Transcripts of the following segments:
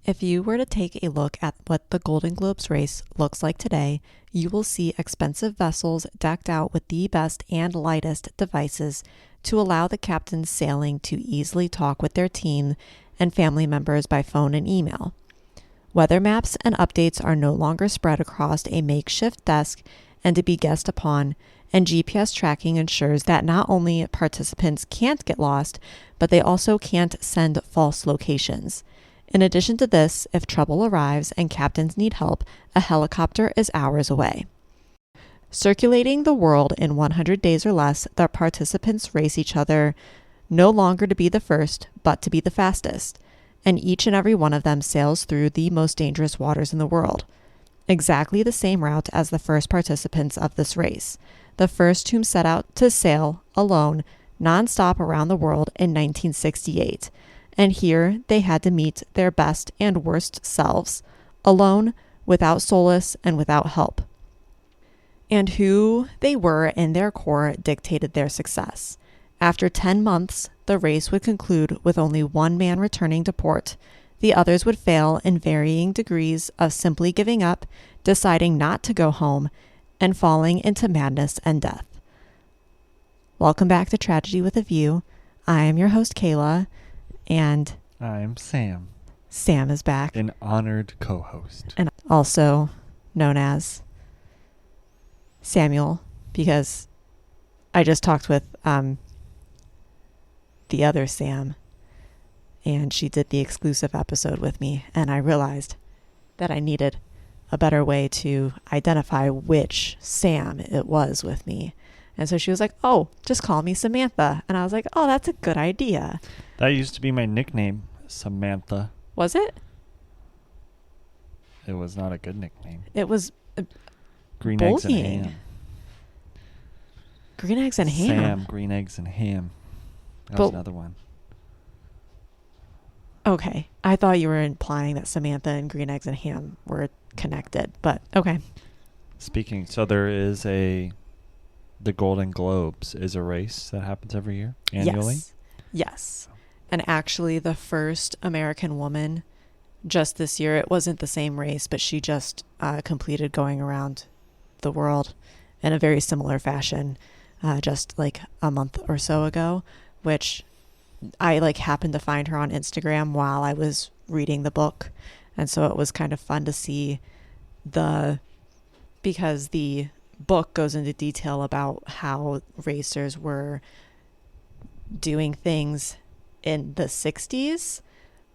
If you were to take a look at what the Golden Globes race looks like today, you will see expensive vessels decked out with the best and lightest devices to allow the captains sailing to easily talk with their team and family members by phone and email. Weather maps and updates are no longer spread across a makeshift desk and to be guessed upon, and GPS tracking ensures that not only participants can't get lost, but they also can't send false locations. In addition to this, if trouble arrives and captains need help, a helicopter is hours away. Circulating the world in 100 days or less, the participants race each other no longer to be the first, but to be the fastest, and each and every one of them sails through the most dangerous waters in the world. Exactly the same route as the first participants of this race, the first whom set out to sail alone non-stop around the world in 1968. And here they had to meet their best and worst selves, alone, without solace, and without help. And who they were in their core dictated their success. After 10 months, the race would conclude with only one man returning to port. The others would fail in varying degrees of simply giving up, deciding not to go home, and falling into madness and death. Welcome back to Tragedy with a View. I am your host, Kayla. And I'm Sam. Sam is back. An honored co-host. And also known as Samuel, because I just talked with the other Sam, and she did the exclusive episode with me, and I realized that I needed a better way to identify which Sam it was with me. And so she was like, oh, just call me Samantha. And I was like, oh, that's a good idea. That used to be my nickname, Samantha. Was it? It was not a good nickname. It was Green bullying. Eggs and Ham. Green Eggs and Ham? Sam, Green Eggs and Ham. That was another one. Okay. I thought you were implying that Samantha and Green Eggs and Ham were connected, but okay. Speaking, so there is the Golden Globes is a race that happens every year, annually? Yes. And actually the first American woman just this year, it wasn't the same race, but she just completed going around the world in a very similar fashion just like a month or so ago, which I happened to find her on Instagram while I was reading the book. And so it was kind of fun to see because the book goes into detail about how racers were doing things in the 60s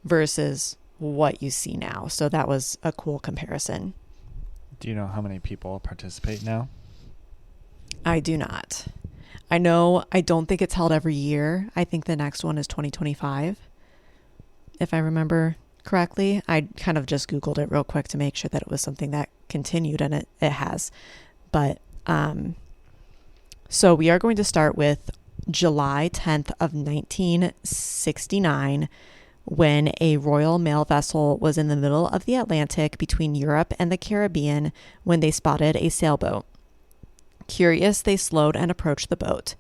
versus what you see now. So that was a cool comparison. Do you know how many people participate now? I do not. I don't think it's held every year. I think the next one is 2025, if I remember correctly. I kind of just Googled it real quick to make sure that it was something that continued, and it has. But so we are going to start with July 10th of 1969, when a Royal Mail vessel was in the middle of the Atlantic between Europe and the Caribbean when they spotted a sailboat. Curious, they slowed and approached the boat.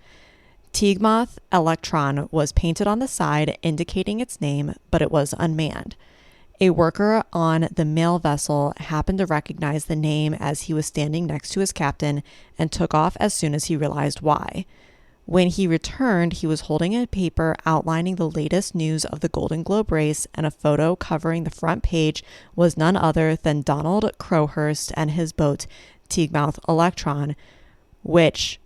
Tigmoth Electron was painted on the side, indicating its name, but it was unmanned. A worker on the mail vessel happened to recognize the name as he was standing next to his captain and took off as soon as he realized why. When he returned, he was holding a paper outlining the latest news of the Golden Globe race, and a photo covering the front page was none other than Donald Crowhurst and his boat, Tigmoth Electron, which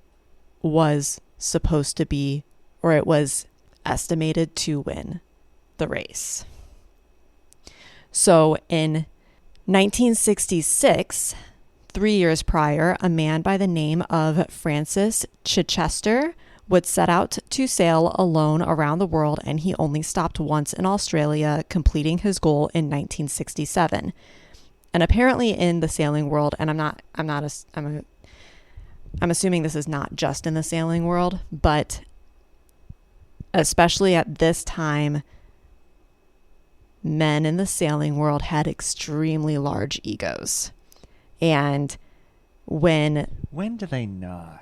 was supposed to be, or it was estimated to win the race. So in 1966, 3 years prior, a man by the name of Francis Chichester would set out to sail alone around the world, and he only stopped once in Australia, completing his goal in 1967. And apparently in the sailing world, and I'm assuming this is not just in the sailing world, but especially at this time, men in the sailing world had extremely large egos. And when do they not?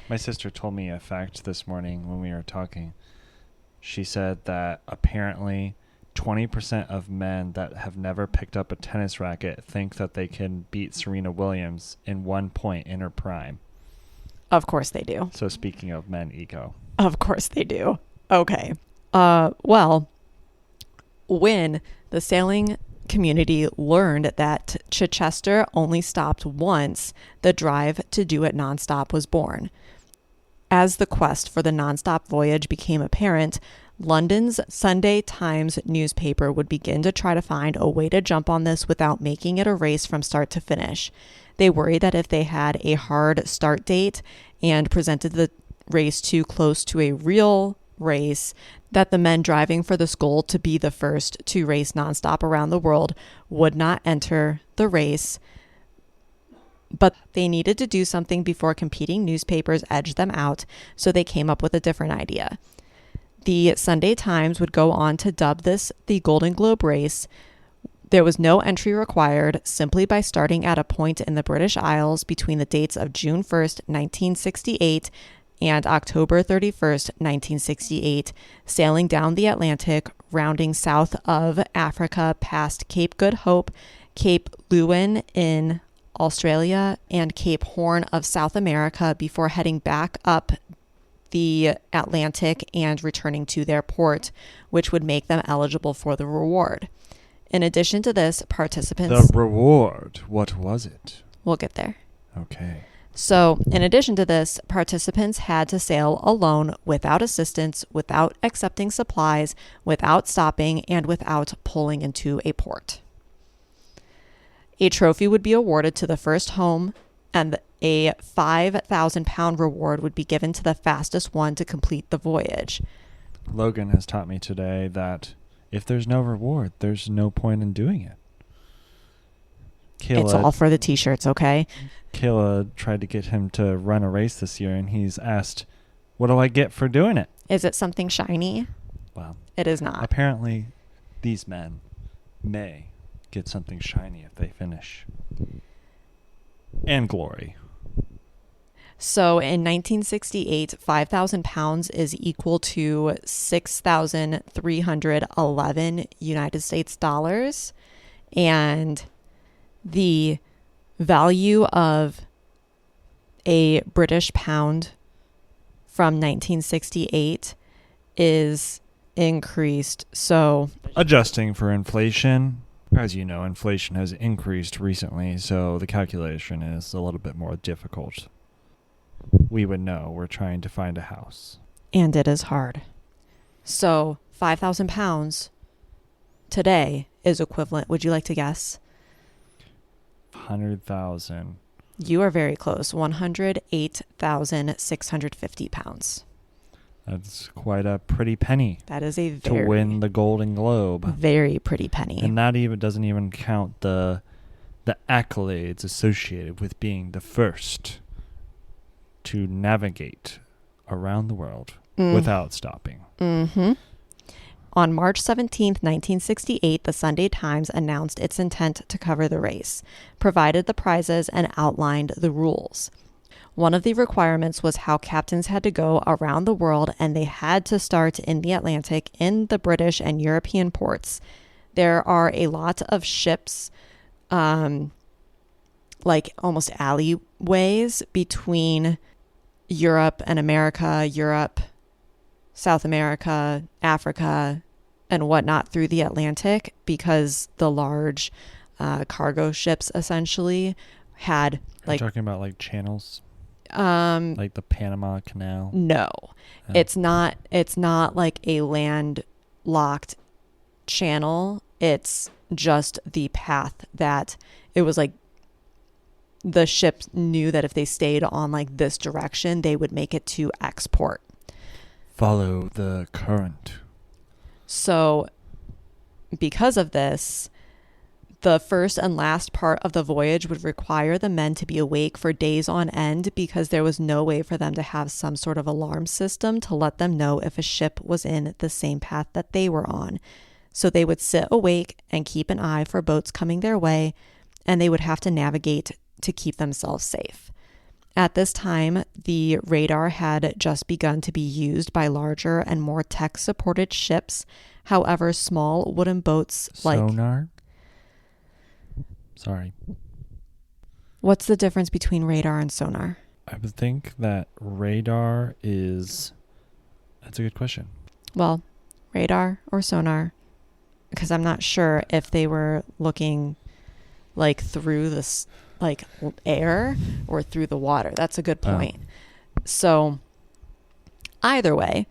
My sister told me a fact this morning when we were talking. She said that apparently 20% of men that have never picked up a tennis racket think that they can beat Serena Williams in 1 point in her prime. Of course they do. So speaking of men ego. Of course they do. Okay. Well, when the sailing community learned that Chichester only stopped once, the drive to do it nonstop was born. As the quest for the nonstop voyage became apparent, London's Sunday Times newspaper would begin to try to find a way to jump on this without making it a race from start to finish. They worried that if they had a hard start date and presented the race too close to a real race, that the men driving for this goal to be the first to race nonstop around the world would not enter the race. But they needed to do something before competing newspapers edged them out, so they came up with a different idea. The Sunday Times would go on to dub this the Golden Globe race. There was no entry required, simply by starting at a point in the British Isles between the dates of June 1st, 1968 and October 31st, 1968, sailing down the Atlantic, rounding south of Africa past Cape Good Hope, Cape Leeuwin in Australia, and Cape Horn of South America before heading back up the Atlantic and returning to their port, which would make them eligible for the reward. In addition to this, participants... The reward, what was it? We'll get there. Okay. So, in addition to this, participants had to sail alone, without assistance, without accepting supplies, without stopping, and without pulling into a port. A trophy would be awarded to the first home, and a 5,000 pound reward would be given to the fastest one to complete the voyage. Logan has taught me today that if there's no reward, there's no point in doing it. It's all for the t-shirts, okay? Kayla tried to get him to run a race this year, and he's asked, what do I get for doing it? Is it something shiny? Well, it is not. Apparently, these men may get something shiny if they finish. And glory. So in 1968, 5,000 pounds is equal to 6,311 United States dollars. And the value of a British pound from 1968 is increased. So adjusting for inflation, as you know, inflation has increased recently, so the calculation is a little bit more difficult. We would know we're trying to find a house. And it is hard. So 5,000 pounds today is equivalent. Would you like to guess? 100,000. You are very close. 108,650 pounds. That's quite a pretty penny. That is a to win the Golden Globe. Very pretty penny. And that even doesn't even count the accolades associated with being the first to navigate around the world without stopping. Mm-hmm. On March 17th, 1968, the Sunday Times announced its intent to cover the race, provided the prizes, and outlined the rules. One of the requirements was how captains had to go around the world, and they had to start in the Atlantic in the British and European ports. There are a lot of ships, like almost alleyways between Europe and America, Europe, South America, Africa, and whatnot through the Atlantic, because the large cargo ships essentially had You're talking about like channels? Like the Panama Canal? No. It's not like a landlocked channel. It's just the path that it was like the ships knew that if they stayed on like this direction, they would make it to export. follow the current. So because of this, the first and last part of the voyage would require the men to be awake for days on end because there was no way for them to have some sort of alarm system to let them know if a ship was in the same path that they were on. So they would sit awake and keep an eye for boats coming their way, and they would have to navigate to keep themselves safe. At this time, the radar had just begun to be used by larger and more tech-supported ships. However, small wooden boats like... Sonar? Sorry. What's the difference between radar and sonar? I would think that radar is... That's a good question. Well, radar or sonar, because I'm not sure if they were looking like through this like air or through the water. That's a good point. So either way,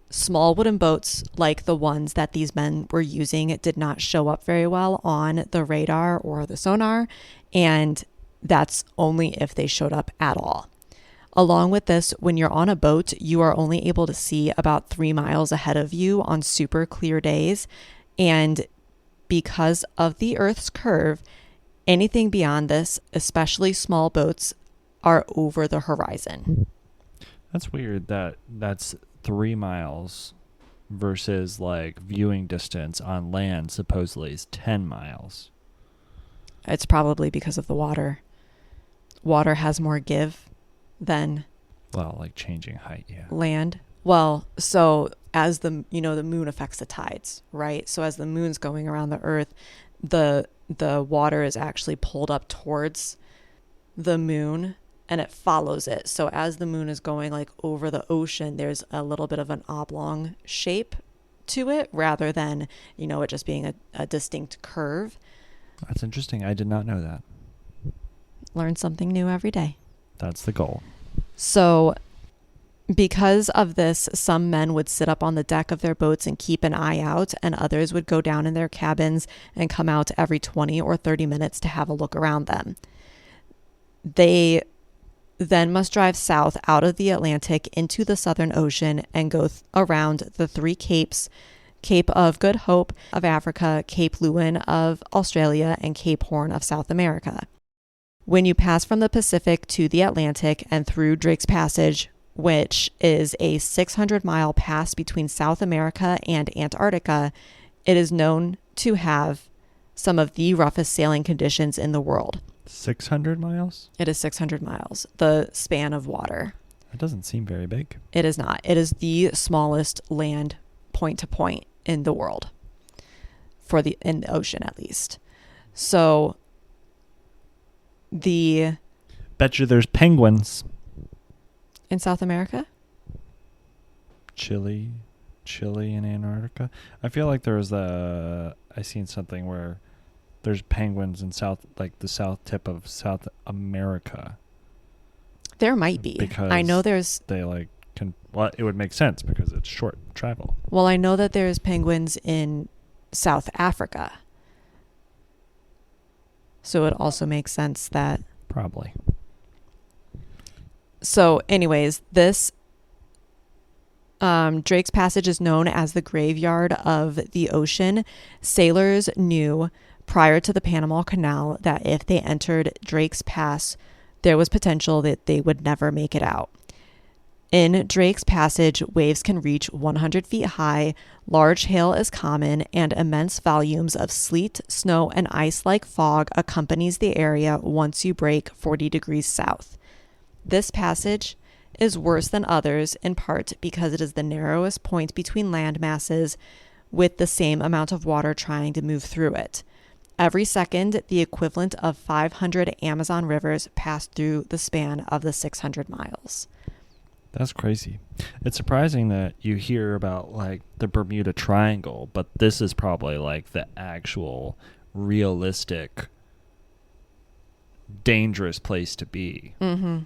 small wooden boats like the ones that these men were using did not show up very well on the radar or the sonar, and that's only if they showed up at all. Along with this, when you're on a boat, you are only able to see about 3 miles ahead of you on super clear days, and because of the Earth's curve, anything beyond this, especially small boats, are over the horizon. That's weird that that's 3 miles versus like viewing distance on land supposedly is 10 miles. It's probably because of the water. Water has more give than like changing height, yeah. Land. Well, so as the moon affects the tides, right? So as the moon's going around the earth, the water is actually pulled up towards the moon and it follows it. So as the moon is going like over the ocean, there's a little bit of an oblong shape to it rather than, it just being a distinct curve. That's interesting. I did not know that. Learn something new every day. That's the goal. So because of this, some men would sit up on the deck of their boats and keep an eye out, and others would go down in their cabins and come out every 20 or 30 minutes to have a look around them. They then must drive south out of the Atlantic into the Southern Ocean and go around the 3 capes, Cape of Good Hope of Africa, Cape Lewin of Australia, and Cape Horn of South America. When you pass from the Pacific to the Atlantic and through Drake's Passage, which is a 600-mile pass between South America and Antarctica, it is known to have some of the roughest sailing conditions in the world. 600 miles? It is 600 miles, the span of water. That doesn't seem very big. It is not. It is the smallest land point to point in the world, in the ocean at least. So Bet you there's penguins. In South America? Chile and Antarctica. I feel like there was I seen something where there's penguins in the south tip of South America. There might be. Because I know there's... They it would make sense because it's short travel. Well, I know that there's penguins in South Africa. So it also makes sense that... Probably. So anyways, this Drake's Passage is known as the graveyard of the ocean. Sailors knew prior to the Panama Canal that if they entered Drake's Pass, there was potential that they would never make it out. In Drake's Passage, waves can reach 100 feet high, large hail is common, and immense volumes of sleet, snow, and ice-like fog accompanies the area once you break 40 degrees south. This passage is worse than others in part because it is the narrowest point between land masses with the same amount of water trying to move through it. Every second, the equivalent of 500 Amazon rivers pass through the span of the 600 miles. That's crazy. It's surprising that you hear about like the Bermuda Triangle, but this is probably like the actual realistic dangerous place to be. Mm-hmm.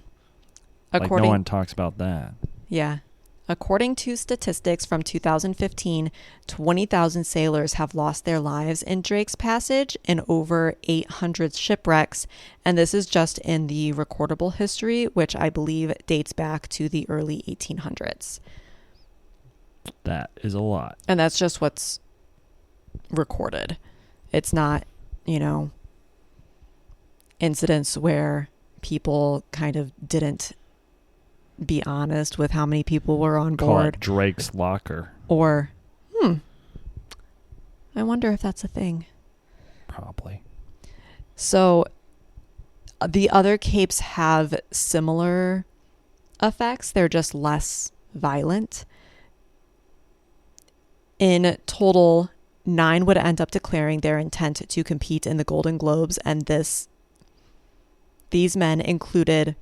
Like no one talks about that. Yeah. According to statistics from 2015, 20,000 sailors have lost their lives in Drake's Passage in over 800 shipwrecks, and this is just in the recordable history, which I believe dates back to the early 1800s. That is a lot. And that's just what's recorded. It's not, incidents where people kind of didn't be honest with how many people were on Call board. it Drake's Locker. Or, I wonder if that's a thing. Probably. So the other capes have similar effects. They're just less violent. In total, 9 would end up declaring their intent to compete in the Golden Globes, and these men included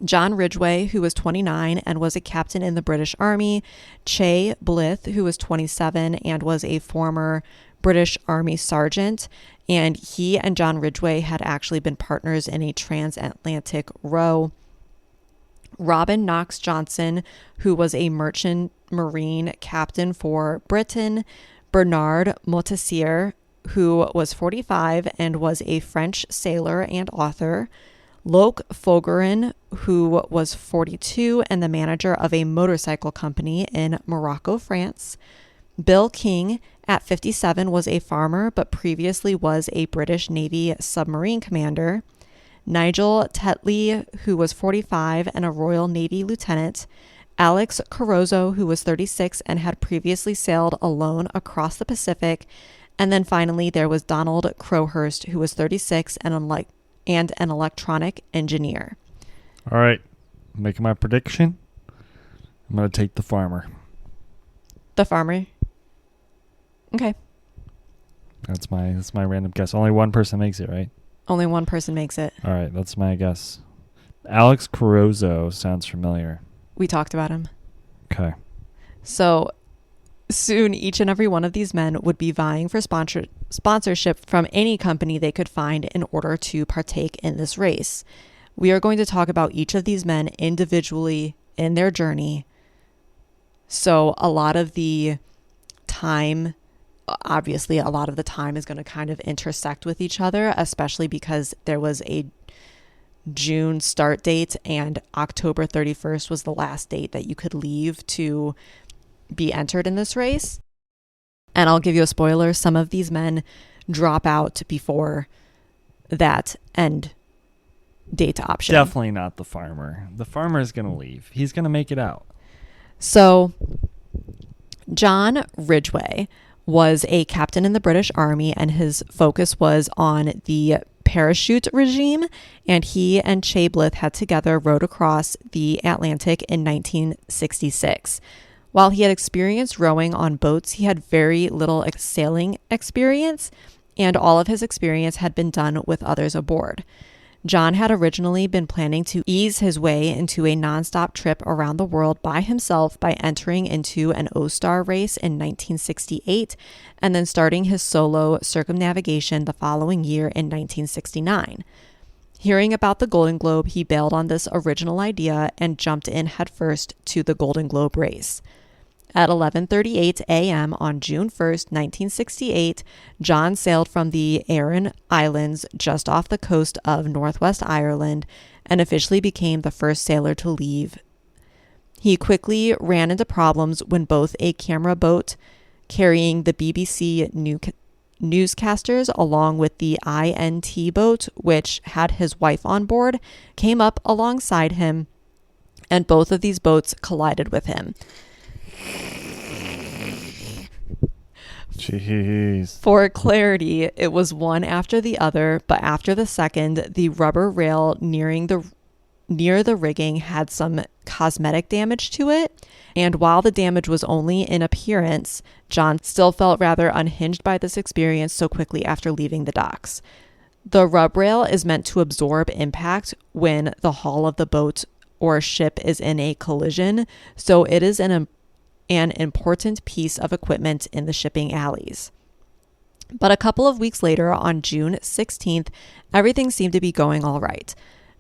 John Ridgway, who was 29 and was a captain in the British Army, Che Blyth, who was 27 and was a former British Army sergeant, and he and John Ridgway had actually been partners in a transatlantic row. Robin Knox Johnson, who was a merchant marine captain for Britain, Bernard Moitessier, who was 45 and was a French sailor and author, Loke Fogerin, who was 42 and the manager of a motorcycle company in Morocco, France. Bill King, at 57, was a farmer but previously was a British Navy submarine commander. Nigel Tetley, who was 45 and a Royal Navy lieutenant. Alex Carozzo, who was 36 and had previously sailed alone across the Pacific. And then finally, there was Donald Crowhurst, who was 36 and an electronic engineer. All right. Making my prediction. I'm going to take the farmer. The farmer? Okay. That's my random guess. Only one person makes it, right? Only one person makes it. All right. That's my guess. Alex Carozzo sounds familiar. We talked about him. Okay. So soon, each and every one of these men would be vying for sponsorship from any company they could find in order to partake in this race. We are going to talk about each of these men individually in their journey. So a lot of the time, obviously, a lot of the time is going to kind of intersect with each other, especially because there was a June start date and October 31st was the last date that you could leave to be entered in this race. And I'll give you a spoiler. Some of these men drop out before that end date option. Definitely not the farmer. The farmer is going to leave. He's going to make it out. So John Ridgway was a captain in the British Army, and his focus was on the parachute regime, and he and Che Blyth had together rowed across the Atlantic in 1966. While he had experience rowing on boats, he had very little sailing experience, and all of his experience had been done with others aboard. John had originally been planning to ease his way into a nonstop trip around the world by himself by entering into an O-Star race in 1968 and then starting his solo circumnavigation the following year in 1969. Hearing about the Golden Globe, he bailed on this original idea and jumped in headfirst to the Golden Globe race. At 11:38 a.m. on June 1st, 1968, John sailed from the Aran Islands just off the coast of Northwest Ireland and officially became the first sailor to leave. He quickly ran into problems when both a camera boat carrying the BBC newscasters along with the INT boat, which had his wife on board, came up alongside him, and both of these boats collided with him. Jeez. For clarity, it was one after the other, but after the second, the rubber rail near the rigging had some cosmetic damage to it. And while the damage was only in appearance, John still felt rather unhinged by this experience so quickly after leaving the docks. The rub rail is meant to absorb impact when the hull of the boat or ship is in a collision, so it is an important piece of equipment in the shipping alleys. But a couple of weeks later, on June 16th, everything seemed to be going all right.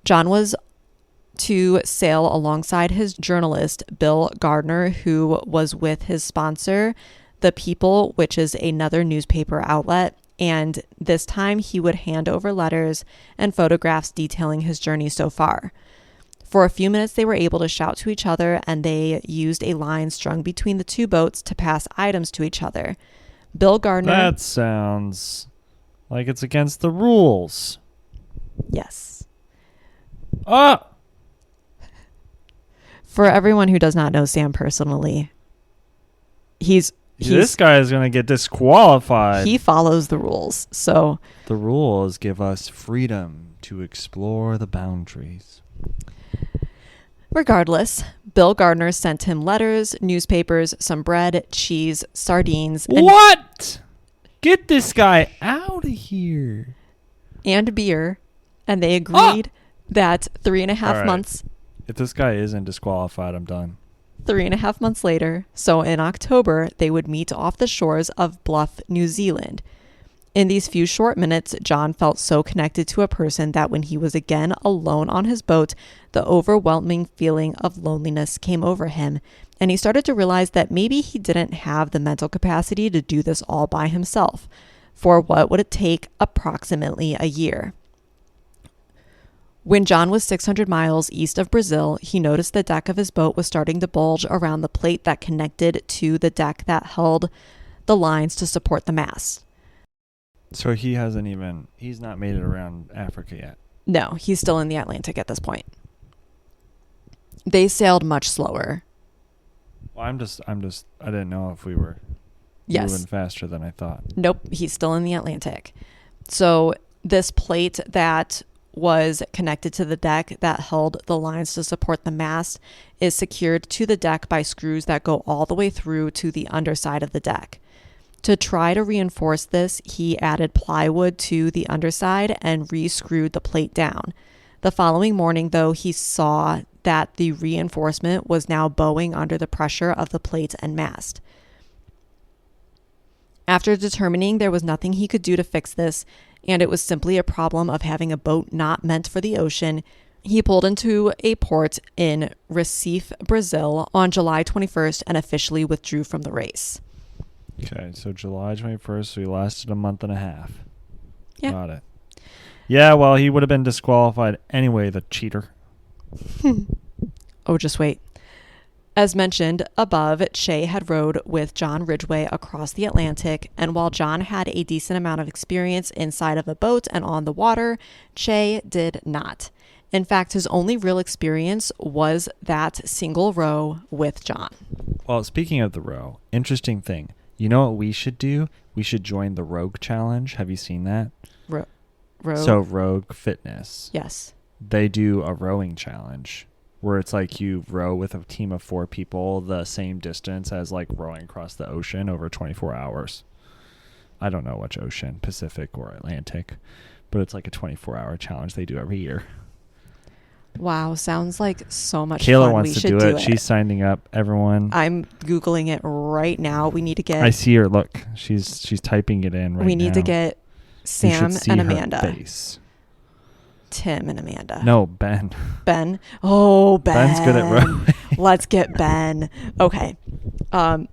John was to sail alongside his journalist, Bill Gardner, who was with his sponsor, The People, which is another newspaper outlet, and this time he would hand over letters and photographs detailing his journey so far. For a few minutes, they were able to shout to each other, and they used a line strung between the two boats to pass items to each other. Bill Gardner... That sounds like it's against the rules. Yes. Ah! For everyone who does not know Sam personally, this guy is going to get disqualified. He follows the rules. So the rules give us freedom to explore the boundaries. Regardless, Bill Gardner sent him letters, newspapers, some bread, cheese, sardines. What? Get this guy out of here. And beer. And they agreed that 3.5 months. If this guy isn't disqualified, I'm done. 3.5 months later, so in October, they would meet off the shores of Bluff, New Zealand. In these few short minutes, John felt so connected to a person that when he was again alone on his boat, the overwhelming feeling of loneliness came over him, and he started to realize that maybe he didn't have the mental capacity to do this all by himself. For what would it take? Approximately a year. When John was 600 miles east of Brazil, he noticed the deck of his boat was starting to bulge around the plate that connected to the deck that held the lines to support the mast. So he's not made it around Africa yet. No, he's still in the Atlantic at this point. They sailed much slower. Well, I didn't know if we were moving faster than I thought. Nope, he's still in the Atlantic. So this plate that was connected to the deck that held the lines to support the mast is secured to the deck by screws that go all the way through to the underside of the deck. To try to reinforce this, he added plywood to the underside and re-screwed the plate down. The following morning, though, he saw that the reinforcement was now bowing under the pressure of the plate and mast. After determining there was nothing he could do to fix this, and it was simply a problem of having a boat not meant for the ocean, he pulled into a port in Recife, Brazil on July 21st and officially withdrew from the race. Okay, so July 21st, we lasted a month and a half. Yeah. Got it. Yeah, well, he would have been disqualified anyway, the cheater. Oh, just wait. As mentioned above, Che had rowed with John Ridgway across the Atlantic, and while John had a decent amount of experience inside of a boat and on the water, Che did not. In fact, his only real experience was that single row with John. Well, speaking of the row, interesting thing. You know what we should do? We should join the Rogue Challenge. Have you seen that? Rogue? So Rogue Fitness. Yes. They do a rowing challenge where it's like you row with a team of 4 people the same distance as like rowing across the ocean over 24 hours. I don't know which ocean, Pacific or Atlantic, but it's like a 24-hour challenge they do every year. Wow, sounds like so much Kayla fun. wants to do it. She's signing up. Everyone. I'm Googling it right now. We need to get... I see her. Look, she's typing it in right now. We need to get Sam and Amanda. Her face. Tim and Amanda. No, Ben. Ben. Oh, Ben. Ben's good at rowing. Let's get Ben. Okay. But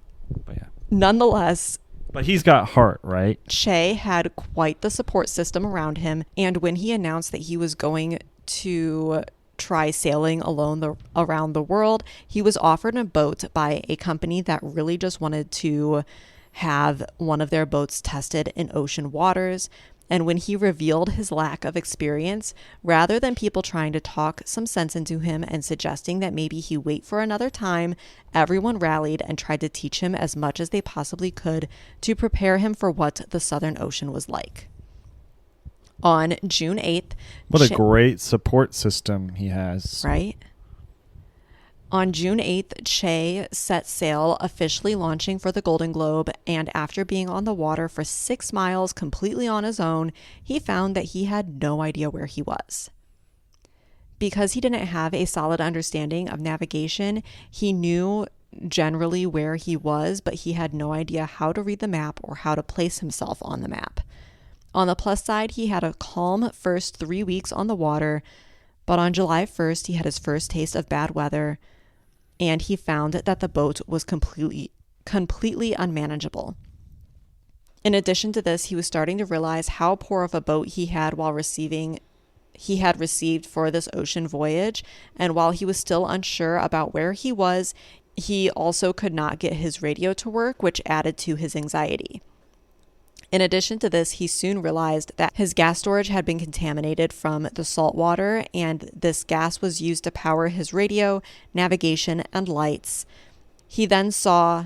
yeah. Nonetheless... But he's got heart, right? Che had quite the support system around him, and when he announced that he was going to try sailing alone around the world, he was offered a boat by a company that really just wanted to have one of their boats tested in ocean waters. And when he revealed his lack of experience, rather than people trying to talk some sense into him and suggesting that maybe he wait for another time, everyone rallied and tried to teach him as much as they possibly could to prepare him for what the Southern Ocean was like. On June 8th... What a great support system he has. Right? On June 8th, Che set sail, officially launching for the Golden Globe, and after being on the water for 6 miles completely on his own, he found that he had no idea where he was. Because he didn't have a solid understanding of navigation, he knew generally where he was, but he had no idea how to read the map or how to place himself on the map. On the plus side, he had a calm first 3 weeks on the water, but on July 1st, he had his first taste of bad weather, and he found that the boat was completely unmanageable. In addition to this, he was starting to realize how poor of a boat he had while receiving he had received for this ocean voyage. And while he was still unsure about where he was, he also could not get his radio to work, which added to his anxiety. In addition to this, he soon realized that his gas storage had been contaminated from the salt water, and this gas was used to power his radio, navigation, and lights. He then saw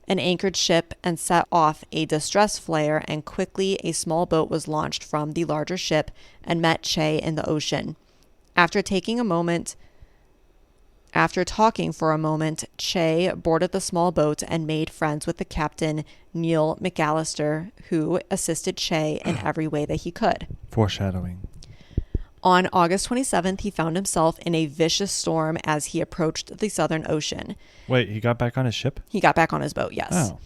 an anchored ship and set off a distress flare, and quickly a small boat was launched from the larger ship and met Che in the ocean. After talking for a moment, Che boarded the small boat and made friends with the captain, Neil McAllister, who assisted Che in every way that he could. Foreshadowing. On August 27th, he found himself in a vicious storm as he approached the Southern Ocean. Wait, he got back on his ship? He got back on his boat, yes. Oh.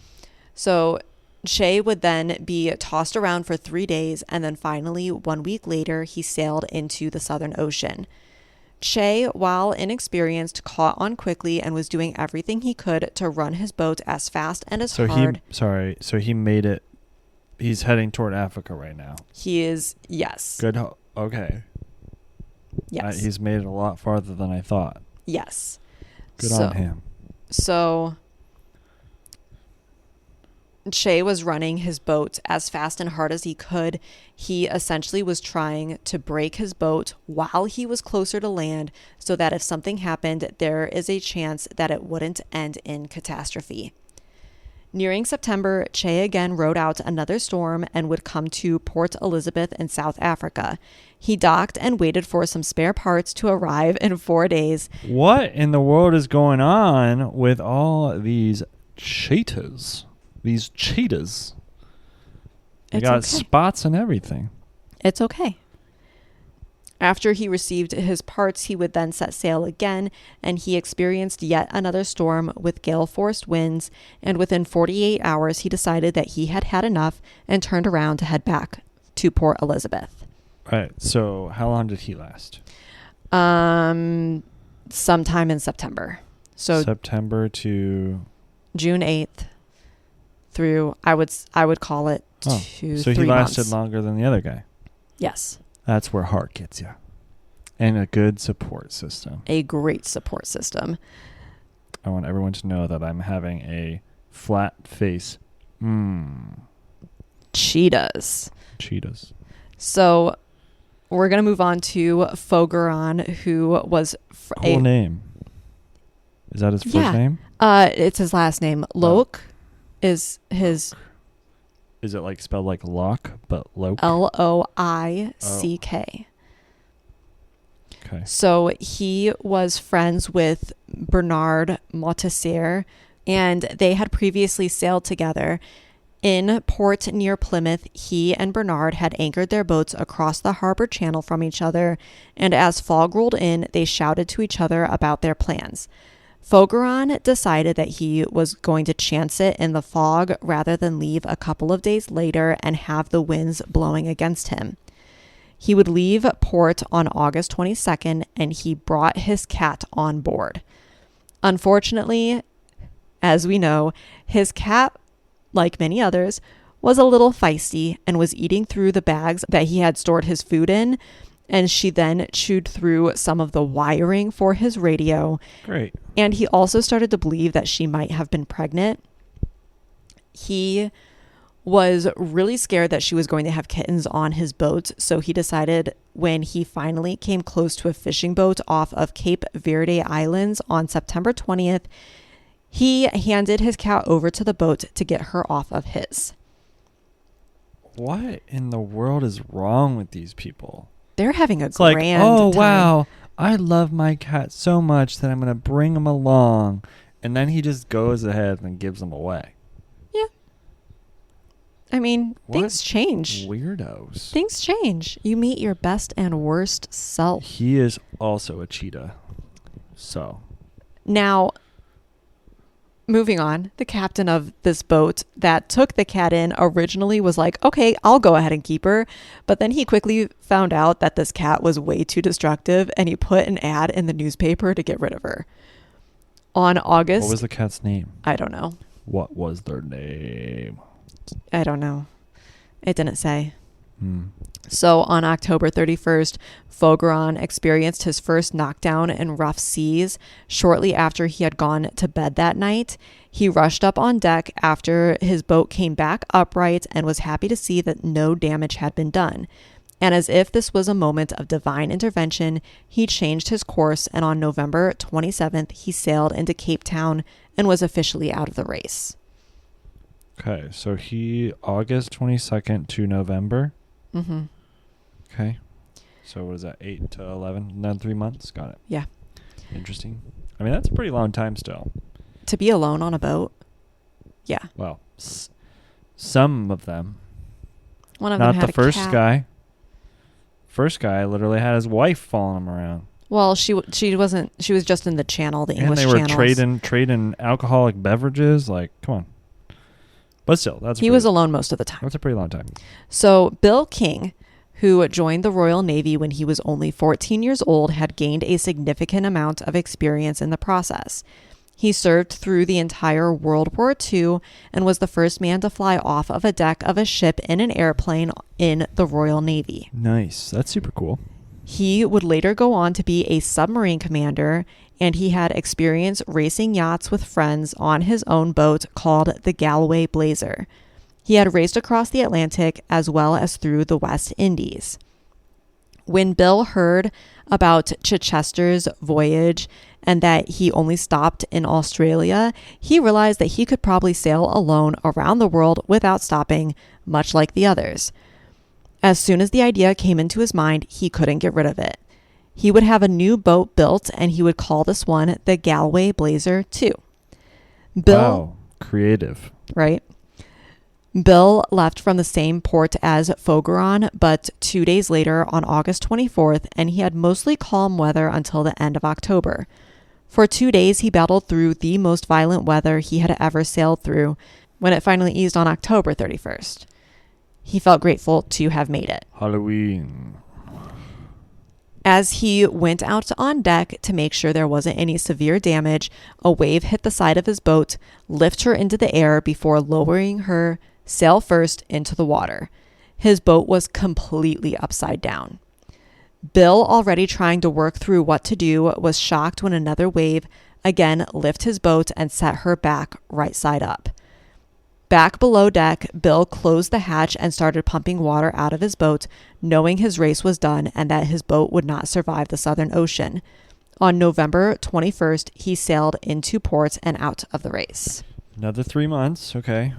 So Che would then be tossed around for 3 days, and then finally, 1 week later, he sailed into the Southern Ocean. Che, while inexperienced, caught on quickly and was doing everything he could to run his boat as fast and as hard. So he made it. He's heading toward Africa right now. He is, yes. Good. Okay. Yes. He's made it a lot farther than I thought. Yes. Good on him. So Che was running his boat as fast and hard as he could. He essentially was trying to break his boat while he was closer to land so that if something happened, there is a chance that it wouldn't end in catastrophe. Nearing September, Che again rode out another storm and would come to Port Elizabeth in South Africa. He docked and waited for some spare parts to arrive in 4 days. What in the world is going on with all these cheetahs? These cheetahs. They got spots and everything. It's okay. After he received his parts, he would then set sail again, and he experienced yet another storm with gale-forced winds, and within 48 hours, he decided that he had had enough and turned around to head back to Port Elizabeth. Right. So how long did he last? Sometime in September. So September to June 8th through, I would call it 2 So 3 he lasted months. longer than the other guy. Yes. That's where heart gets you. And a good support system. A great support system. I want everyone to know that I'm having a flat face. Cheetahs. So we're going to move on to Fogeron, who was whole name. Is that his first name? It's his last name. Loke is his... Is it like spelled like Locke, but Loke? Loick. Okay. So he was friends with Bernard Montessier, and they had previously sailed together. In port near Plymouth, he and Bernard had anchored their boats across the harbor channel from each other, and as fog rolled in, they shouted to each other about their plans. Fogeron decided that he was going to chance it in the fog rather than leave a couple of days later and have the winds blowing against him. He would leave port on August 22nd, and he brought his cat on board. Unfortunately, as we know, his cat, like many others, was a little feisty and was eating through the bags that he had stored his food in, and she then chewed through some of the wiring for his radio. Great. And he also started to believe that she might have been pregnant. He was really scared that she was going to have kittens on his boat, so he decided when he finally came close to a fishing boat off of Cape Verde Islands on September 20th, he handed his cat over to the boat to get her off of his. What in the world is wrong with these people? They're having a it's like, grand oh, time. wow, I love my cat so much that I'm going to bring him along. And then he just goes ahead and gives him away. Yeah. I mean, What things change. Weirdos. Things change. You meet your best and worst self. He is also a cheetah. So. Now, moving on, the captain of this boat that took the cat in originally was like, okay, I'll go ahead and keep her. But then he quickly found out that this cat was way too destructive, and he put an ad in the newspaper to get rid of her. On August... What was the cat's name? I don't know. What was their name? I don't know. It didn't say. So on October 31st, Fogeron experienced his first knockdown in rough seas. Shortly after he had gone to bed that night, he rushed up on deck after his boat came back upright and was happy to see that no damage had been done. And as if this was a moment of divine intervention, he changed his course, and on November 27th, he sailed into Cape Town and was officially out of the race. Okay, so August 22nd to November. Mm-hmm. Okay. So what is that, 8 to 11? And then 3 months? Got it. Yeah. Interesting. I mean, that's a pretty long time still. To be alone on a boat? Yeah. Well, some of them. One of them had not the first cat. guy. First guy literally had his wife following him around. Well, she wasn't. She was just in the channel, the English channels. And they channels. were trading alcoholic beverages. Like, come on. But still, he was alone most of the time. That's a pretty long time. So Bill King, who joined the Royal Navy when he was only 14 years old, had gained a significant amount of experience in the process. He served through the entire World War II and was the first man to fly off of a deck of a ship in an airplane in the Royal Navy. Nice. That's super cool. He would later go on to be a submarine commander, and he had experience racing yachts with friends on his own boat called the Galway Blazer. He had raced across the Atlantic as well as through the West Indies. When Bill heard about Chichester's voyage and that he only stopped in Australia, he realized that he could probably sail alone around the world without stopping, much like the others. As soon as the idea came into his mind, he couldn't get rid of it. He would have a new boat built, and he would call this one the Galway Blazer 2. Wow, creative. Right? Bill left from the same port as Fogeron, but 2 days later on August 24th, and he had mostly calm weather until the end of October. For 2 days, he battled through the most violent weather he had ever sailed through when it finally eased on October 31st. He felt grateful to have made it. Halloween. As he went out on deck to make sure there wasn't any severe damage, a wave hit the side of his boat, lifted her into the air before lowering her sail first into the water. His boat was completely upside down. Bill, already trying to work through what to do, was shocked when another wave again lifted his boat and set her back right side up. Back below deck, Bill closed the hatch and started pumping water out of his boat, knowing his race was done and that his boat would not survive the Southern Ocean. On November 21st, he sailed into port and out of the race. Another 3 months, okay.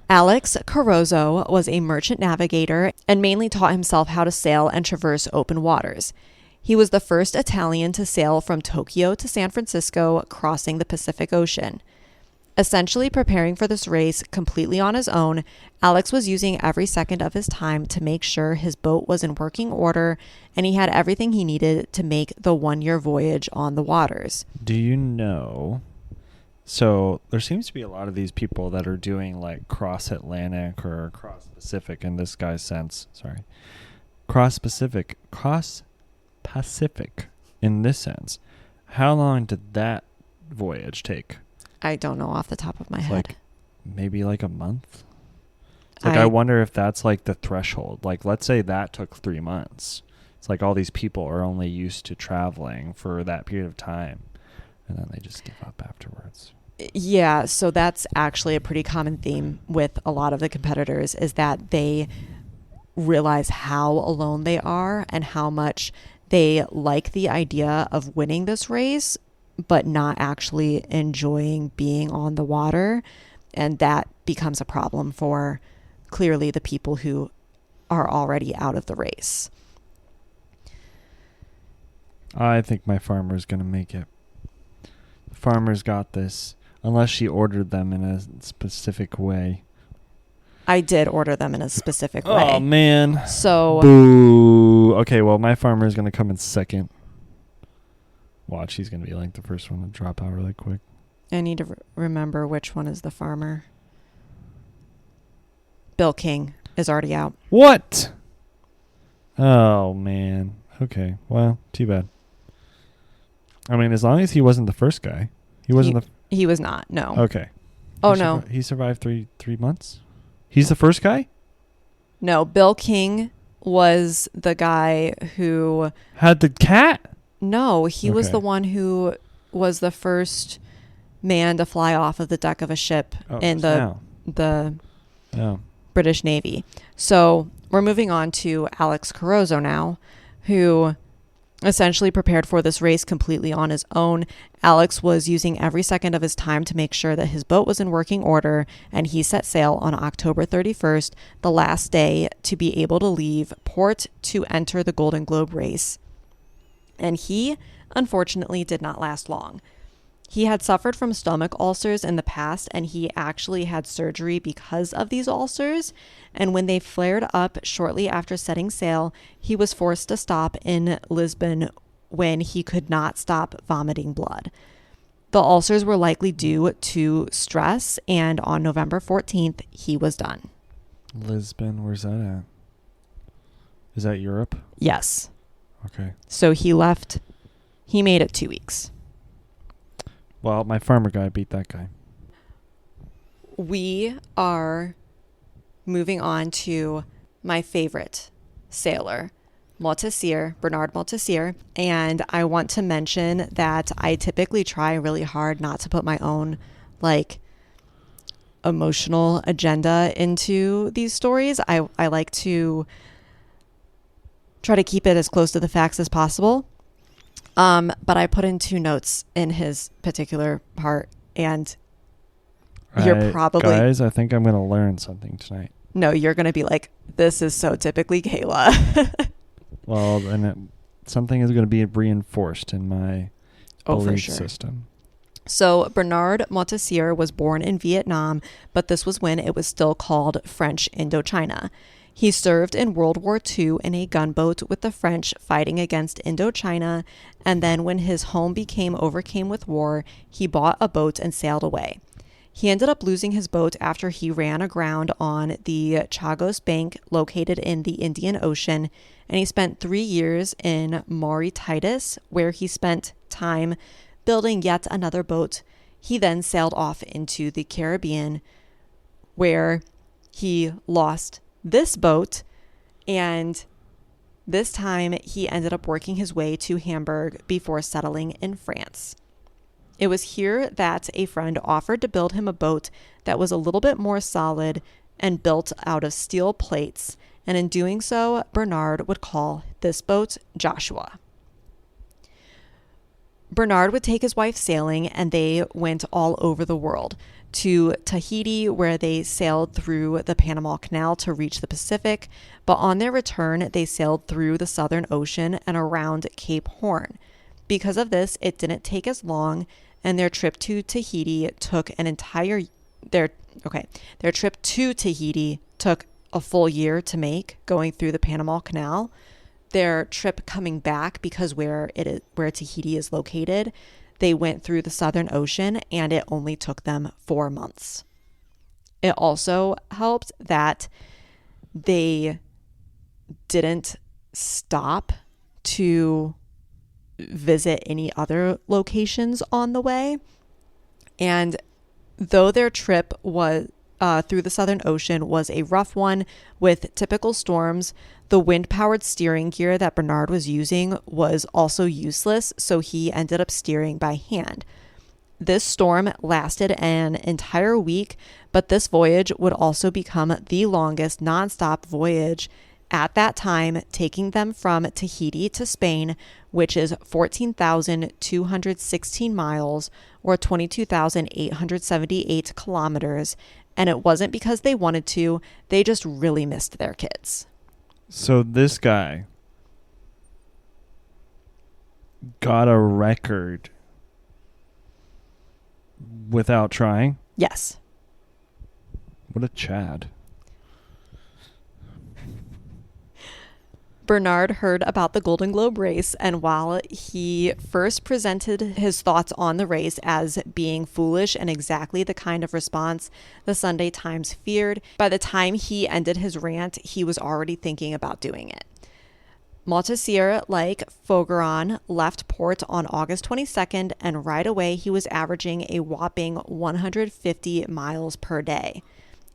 Alex Carozzo was a merchant navigator and mainly taught himself how to sail and traverse open waters. He was the first Italian to sail from Tokyo to San Francisco, crossing the Pacific Ocean. Essentially preparing for this race completely on his own, Alex was using every second of his time to make sure his boat was in working order and he had everything he needed to make the 1-year voyage on the waters. Do you know? So there seems to be a lot of these people that are doing like cross-Atlantic or cross-Pacific in this guy's sense. Sorry. Cross-Pacific in this sense. How long did that voyage take? I don't know off the top of my head. Like maybe like a month. It's like I wonder if that's like the threshold. Like let's say that took 3 months. It's like all these people are only used to traveling for that period of time, and then they just give up afterwards. Yeah, so that's actually a pretty common theme with a lot of the competitors, is that they realize how alone they are and how much they like the idea of winning this race, but not actually enjoying being on the water. And that becomes a problem for clearly the people who are already out of the race. I think my farmer's going to make it. The farmer's got this, unless she ordered them in a specific way. I did order them in a specific way. Oh, man. So. Boo. Okay, well, my farmer's going to come in second. Watch, he's going to be like the first one to drop out really quick. I need to remember which one is the farmer. Bill King is already out. What? Oh, man. Okay, well, too bad. I mean, as long as he wasn't the first guy. He wasn't He was not, no. Okay. Oh, no. He survived three months? He's the first guy? No, Bill King was the guy who... Had the cat? No, he was Okay. the one who was the first man to fly off of the deck of a ship in the Oh. British Navy. So we're moving on to Alex Caruso now, who essentially prepared for this race completely on his own. Alex was using every second of his time to make sure that his boat was in working order, and he set sail on October 31st, the last day to be able to leave port to enter the Golden Globe race. And he, unfortunately, did not last long. He had suffered from stomach ulcers in the past, and he actually had surgery because of these ulcers. And when they flared up shortly after setting sail, he was forced to stop in Lisbon when he could not stop vomiting blood. The ulcers were likely due to stress, and on November 14th, he was done. Lisbon, where's that at? Is that Europe? Yes. Okay. So he left. He made it 2 weeks. Well, my farmer guy beat that guy. We are moving on to my favorite sailor, Bernard Montessier. And I want to mention that I typically try really hard not to put my own emotional agenda into these stories. I like to try to keep it as close to the facts as possible. But I put in 2 notes in his particular part, and you're probably... Guys, I think I'm going to learn something tonight. No, you're going to be like, this is so typically Kayla. Well, then something is going to be reinforced in my belief system. So Bernard Montessier was born in Vietnam, but this was when it was still called French Indochina. He served in World War II in a gunboat with the French fighting against Indochina, and then when his home became overcome with war, he bought a boat and sailed away. He ended up losing his boat after he ran aground on the Chagos Bank located in the Indian Ocean, and he spent 3 years in Mauritius, where he spent time building yet another boat. He then sailed off into the Caribbean, where he lost this boat, and this time he ended up working his way to Hamburg before settling in France. It was here that a friend offered to build him a boat that was a little bit more solid and built out of steel plates, and in doing so, Bernard would call this boat Joshua. Bernard would take his wife sailing, and they went all over the world. To Tahiti, where they sailed through the Panama Canal to reach the Pacific, but on their return, they sailed through the Southern Ocean and around Cape Horn. Because of this, it didn't take as long, and their trip to Tahiti took their trip to Tahiti took a full year to make, going through the Panama Canal. Their trip coming back, because where Tahiti is located, they went through the Southern Ocean, and it only took them 4 months. It also helped that they didn't stop to visit any other locations on the way. And though their trip was through the Southern Ocean was a rough one with typical storms, the wind-powered steering gear that Bernard was using was also useless, so he ended up steering by hand. This storm lasted an entire week, but this voyage would also become the longest nonstop voyage at that time, taking them from Tahiti to Spain, which is 14,216 miles or 22,878 kilometers. And it wasn't because they wanted to, they just really missed their kids. So this guy got a record without trying? Yes. What a Chad. Bernard heard about the Golden Globe race, and while he first presented his thoughts on the race as being foolish and exactly the kind of response the Sunday Times feared, by the time he ended his rant, he was already thinking about doing it. Montessier, like Fougeron, left port on August 22nd, and right away he was averaging a whopping 150 miles per day.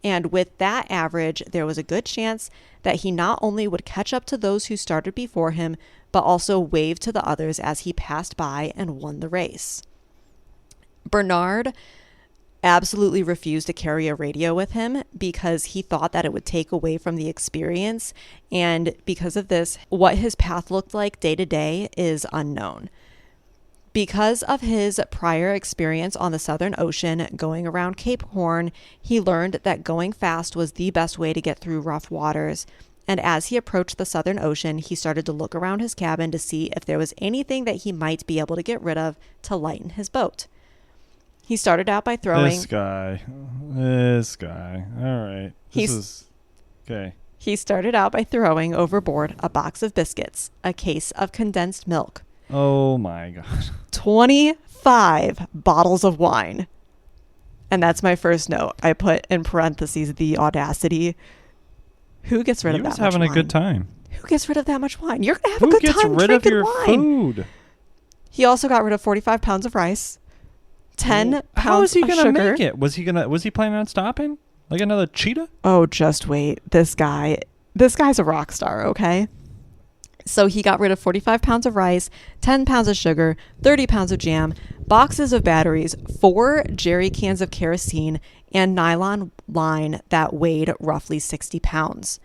And with that average, there was a good chance that he not only would catch up to those who started before him, but also wave to the others as he passed by and won the race. Bernard absolutely refused to carry a radio with him because he thought that it would take away from the experience. And because of this, what his path looked like day to day is unknown. Because of his prior experience on the Southern Ocean going around Cape Horn, he learned that going fast was the best way to get through rough waters. And as he approached the Southern Ocean, he started to look around his cabin to see if there was anything that he might be able to get rid of to lighten his boat. He started out by throwing... This guy. All right. This is... Okay. He started out by throwing overboard a box of biscuits, a case of condensed milk. Oh my God. 25 bottles of wine. And that's my first note. I put in parentheses the audacity. Who gets rid of that much wine? He was having a good time. Who gets rid of that much wine? You're going to have a good time drinking wine. Who gets rid of your food? He also got rid of 45 pounds of rice. 10 pounds of sugar. How is he going to make it? Was he planning on stopping? Like another cheetah? Oh, just wait. This guy's a rock star, okay? So he got rid of 45 pounds of rice, 10 pounds of sugar, 30 pounds of jam, boxes of batteries, 4 jerry cans of kerosene, and nylon line that weighed roughly 60 pounds.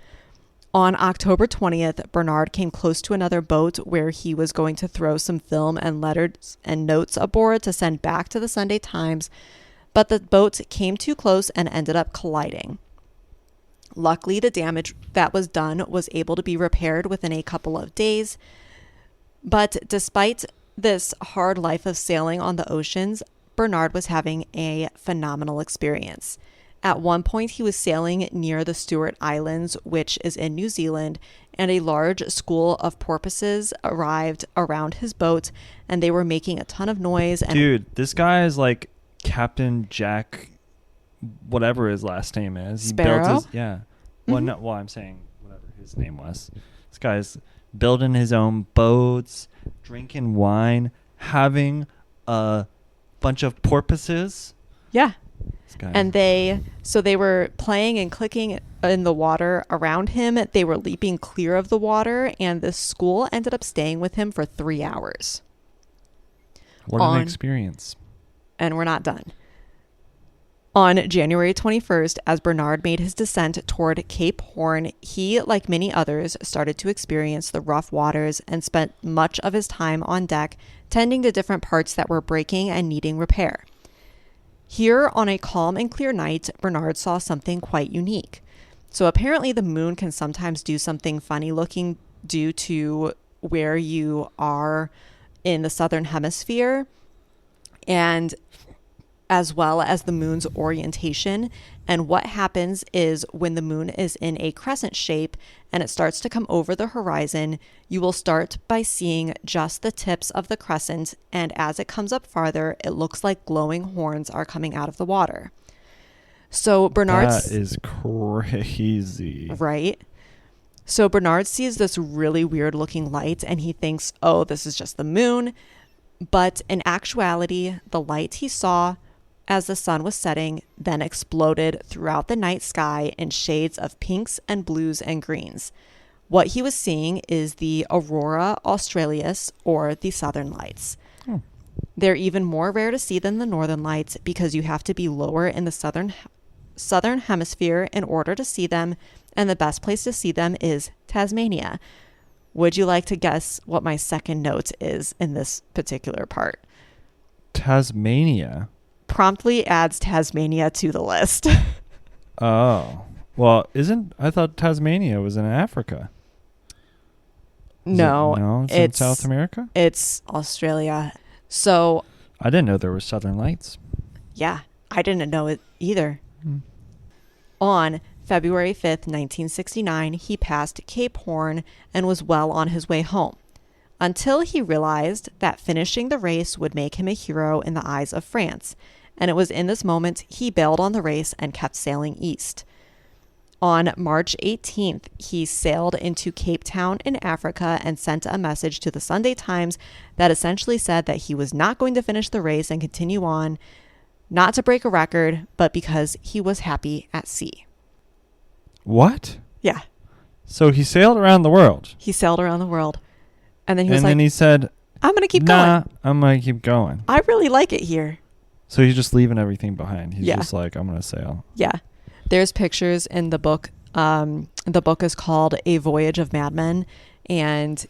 On October 20th, Bernard came close to another boat where he was going to throw some film and letters and notes aboard to send back to the Sunday Times, but the boat came too close and ended up colliding. Luckily, the damage that was done was able to be repaired within a couple of days, but despite this hard life of sailing on the oceans, Bernard was having a phenomenal experience. At one point, he was sailing near the Stewart Islands, which is in New Zealand, and a large school of porpoises arrived around his boat, and they were making a ton of noise. And dude, this guy is like Captain Jack, whatever his last name is. Sparrow? He built his, yeah. Mm-hmm. I'm saying whatever his name was. This guy's building his own boats, drinking wine, having a bunch of porpoises. Yeah. And they were playing and clicking in the water around him. They were leaping clear of the water, and the school ended up staying with him for 3 hours. What an experience. And we're not done. On January 21st, as Bernard made his descent toward Cape Horn, he, like many others, started to experience the rough waters and spent much of his time on deck tending to different parts that were breaking and needing repair. Here, on a calm and clear night, Bernard saw something quite unique. So apparently the moon can sometimes do something funny looking due to where you are in the southern hemisphere, and as well as the moon's orientation. And what happens is when the moon is in a crescent shape and it starts to come over the horizon, you will start by seeing just the tips of the crescent. And as it comes up farther, it looks like glowing horns are coming out of the water. So That is crazy. Right? So Bernard sees this really weird looking light and he thinks, oh, this is just the moon. But in actuality, the light he saw as the sun was setting then exploded throughout the night sky in shades of pinks and blues and greens. What he was seeing is the Aurora Australis, or the Southern Lights. They're even more rare to see than the Northern Lights because you have to be lower in the southern hemisphere in order to see them, and the best place to see them is Tasmania. Would you like to guess what my second note is in this particular part? Tasmania? Promptly adds Tasmania to the list. Oh. Well, I thought Tasmania was in Africa. No, it's in South America? It's Australia. So I didn't know there were Southern Lights. Yeah, I didn't know it either. On February 5th, 1969, he passed Cape Horn and was well on his way home, until he realized that finishing the race would make him a hero in the eyes of France. And it was in this moment he bailed on the race and kept sailing east. On March 18th, he sailed into Cape Town in Africa and sent a message to the Sunday Times that essentially said that he was not going to finish the race and continue on, not to break a record, but because he was happy at sea. What? Yeah. So he sailed around the world. He sailed around the world. And then he was and like, then he said, I'm going to keep nah, going. I'm going to keep going. I really like it here. So he's just leaving everything behind. He's Yeah. just like, I'm going to sail. Yeah. There's pictures in the book. The book is called A Voyage of Madmen. And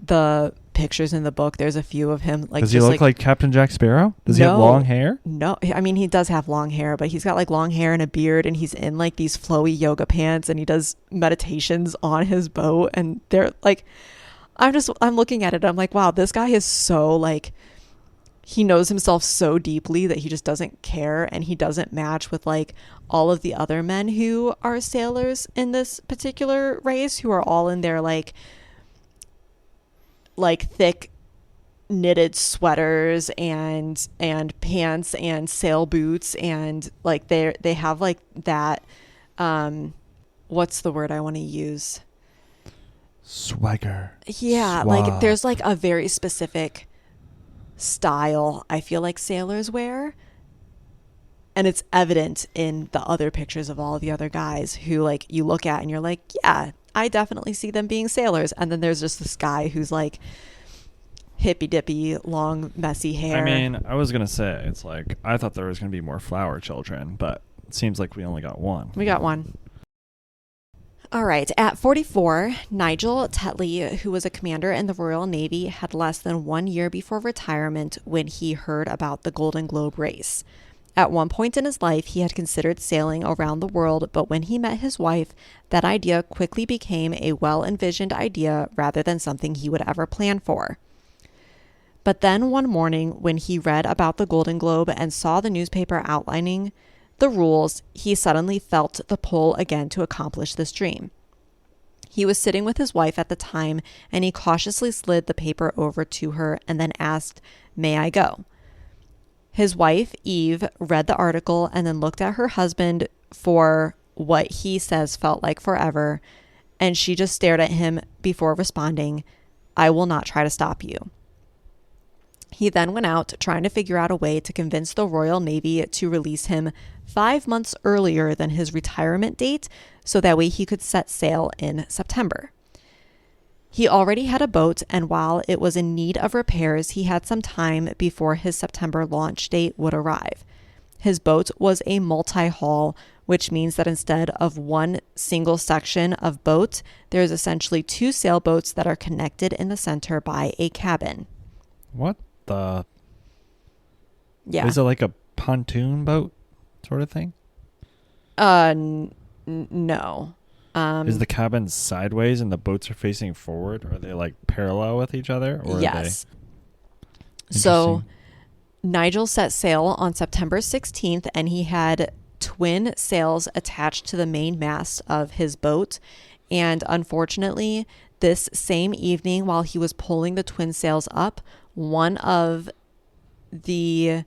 the pictures in the book, there's a few of him. Like, does he look like Captain Jack Sparrow? Does he have long hair? No. I mean, he does have long hair, but he's got like long hair and a beard, and he's in like these flowy yoga pants, and he does meditations on his boat. And they're like, I'm looking at it. I'm like, wow, this guy is so like, he knows himself so deeply that he just doesn't care, and he doesn't match with like all of the other men who are sailors in this particular race, who are all in their like thick knitted sweaters and pants and sail boots, and like they have like that what's the word I want to use? Swagger. Yeah, like there's like a very specific style I feel like sailors wear, and it's evident in the other pictures of all of the other guys who like you look at and you're like, yeah, I definitely see them being sailors. And then there's just this guy who's like hippy dippy, long, messy hair. I mean, I was going to say, it's like, I thought there was going to be more flower children, but it seems like we only got one. We got one. All right. At 44, Nigel Tetley, who was a commander in the Royal Navy, had less than 1 year before retirement when he heard about the Golden Globe race. At one point in his life, he had considered sailing around the world, but when he met his wife, that idea quickly became a well-envisioned idea rather than something he would ever plan for. But then one morning, when he read about the Golden Globe and saw the newspaper outlining the rules, he suddenly felt the pull again to accomplish this dream. He was sitting with his wife at the time, and he cautiously slid the paper over to her and then asked, "May I go?" His wife, Eve, read the article and then looked at her husband for what he says felt like forever, and she just stared at him before responding, "I will not try to stop you." He then went out trying to figure out a way to convince the Royal Navy to release him 5 months earlier than his retirement date, so that way he could set sail in September. He already had a boat, and while it was in need of repairs, he had some time before his September launch date would arrive. His boat was a multi-hull, which means that instead of one single section of boat, there's essentially 2 sailboats that are connected in the center by a cabin. What the? Yeah. Is it like a pontoon boat sort of thing? No. Is the cabin sideways and the boats are facing forward? Or are they like parallel with each other? Or yes. Are they... So Nigel set sail on September 16th, and he had twin sails attached to the main mast of his boat. And unfortunately, this same evening, while he was pulling the twin sails up, one of the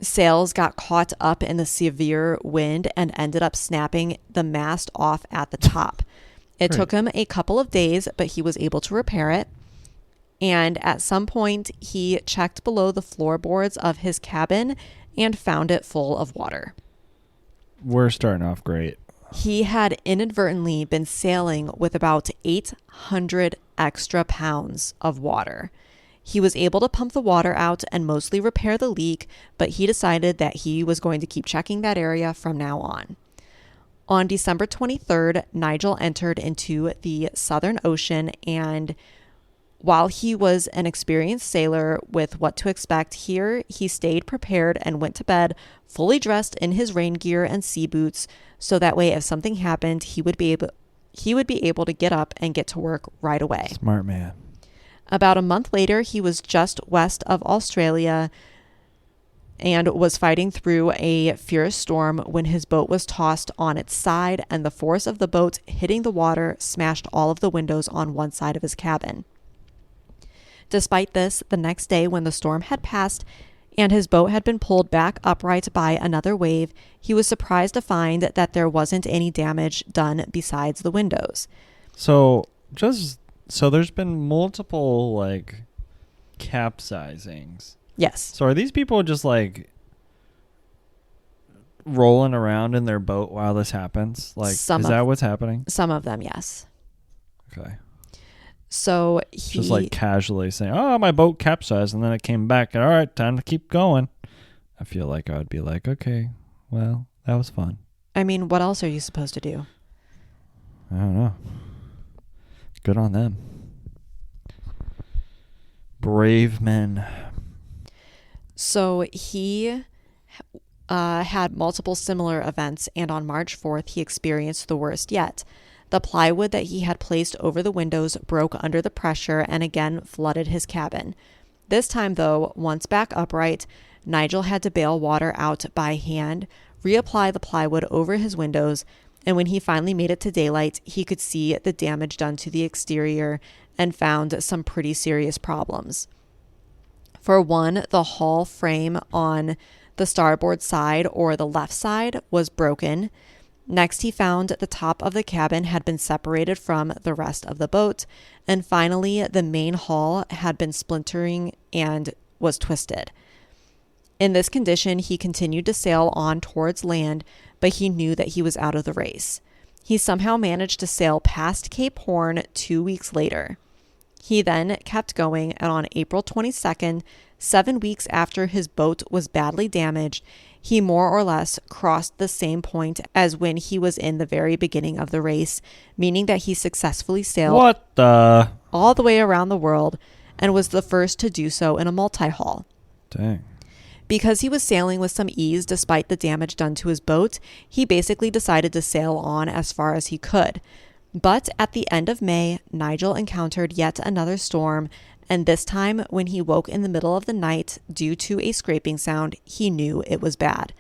sails got caught up in the severe wind and ended up snapping the mast off at the top. It took him a couple of days, but he was able to repair it. And at some point, he checked below the floorboards of his cabin and found it full of water. We're starting off great. He had inadvertently been sailing with about 800 extra pounds of water. He was able to pump the water out and mostly repair the leak, but he decided that he was going to keep checking that area from now on. On December 23rd, Nigel entered into the Southern Ocean, and while he was an experienced sailor with what to expect here, he stayed prepared and went to bed fully dressed in his rain gear and sea boots, so that way if something happened, he would be able to get up and get to work right away. Smart man. About a month later, he was just west of Australia and was fighting through a fierce storm when his boat was tossed on its side, and the force of the boat hitting the water smashed all of the windows on one side of his cabin. Despite this, the next day when the storm had passed and his boat had been pulled back upright by another wave, he was surprised to find that there wasn't any damage done besides the windows. So there's been multiple like capsizings. Yes. So are these people just like rolling around in their boat while this happens? Like, is that what's happening? Some of them, yes. Okay. So just like casually saying, "Oh, my boat capsized," and then it came back. All right, time to keep going. I feel like I would be like, "Okay, well, that was fun." I mean, what else are you supposed to do? I don't know. Good on them. Brave men. So he had multiple similar events, and on March 4th, he experienced the worst yet. The plywood that he had placed over the windows broke under the pressure and again flooded his cabin. This time, though, once back upright, Nigel had to bail water out by hand, reapply the plywood over his windows, and when he finally made it to daylight, he could see the damage done to the exterior and found some pretty serious problems. For one, the hull frame on the starboard side or the left side was broken. Next, he found the top of the cabin had been separated from the rest of the boat. And finally, the main hull had been splintering and was twisted. In this condition, he continued to sail on towards land, but he knew that he was out of the race. He somehow managed to sail past Cape Horn 2 weeks later. He then kept going, and on April 22nd, 7 weeks after his boat was badly damaged, he more or less crossed the same point as when he was in the very beginning of the race, meaning that he successfully sailed all the way around the world and was the first to do so in a multi-hull. Dang. Because he was sailing with some ease despite the damage done to his boat, he basically decided to sail on as far as he could. But at the end of May, Nigel encountered yet another storm, and this time, when he woke in the middle of the night due to a scraping sound, he knew it was bad.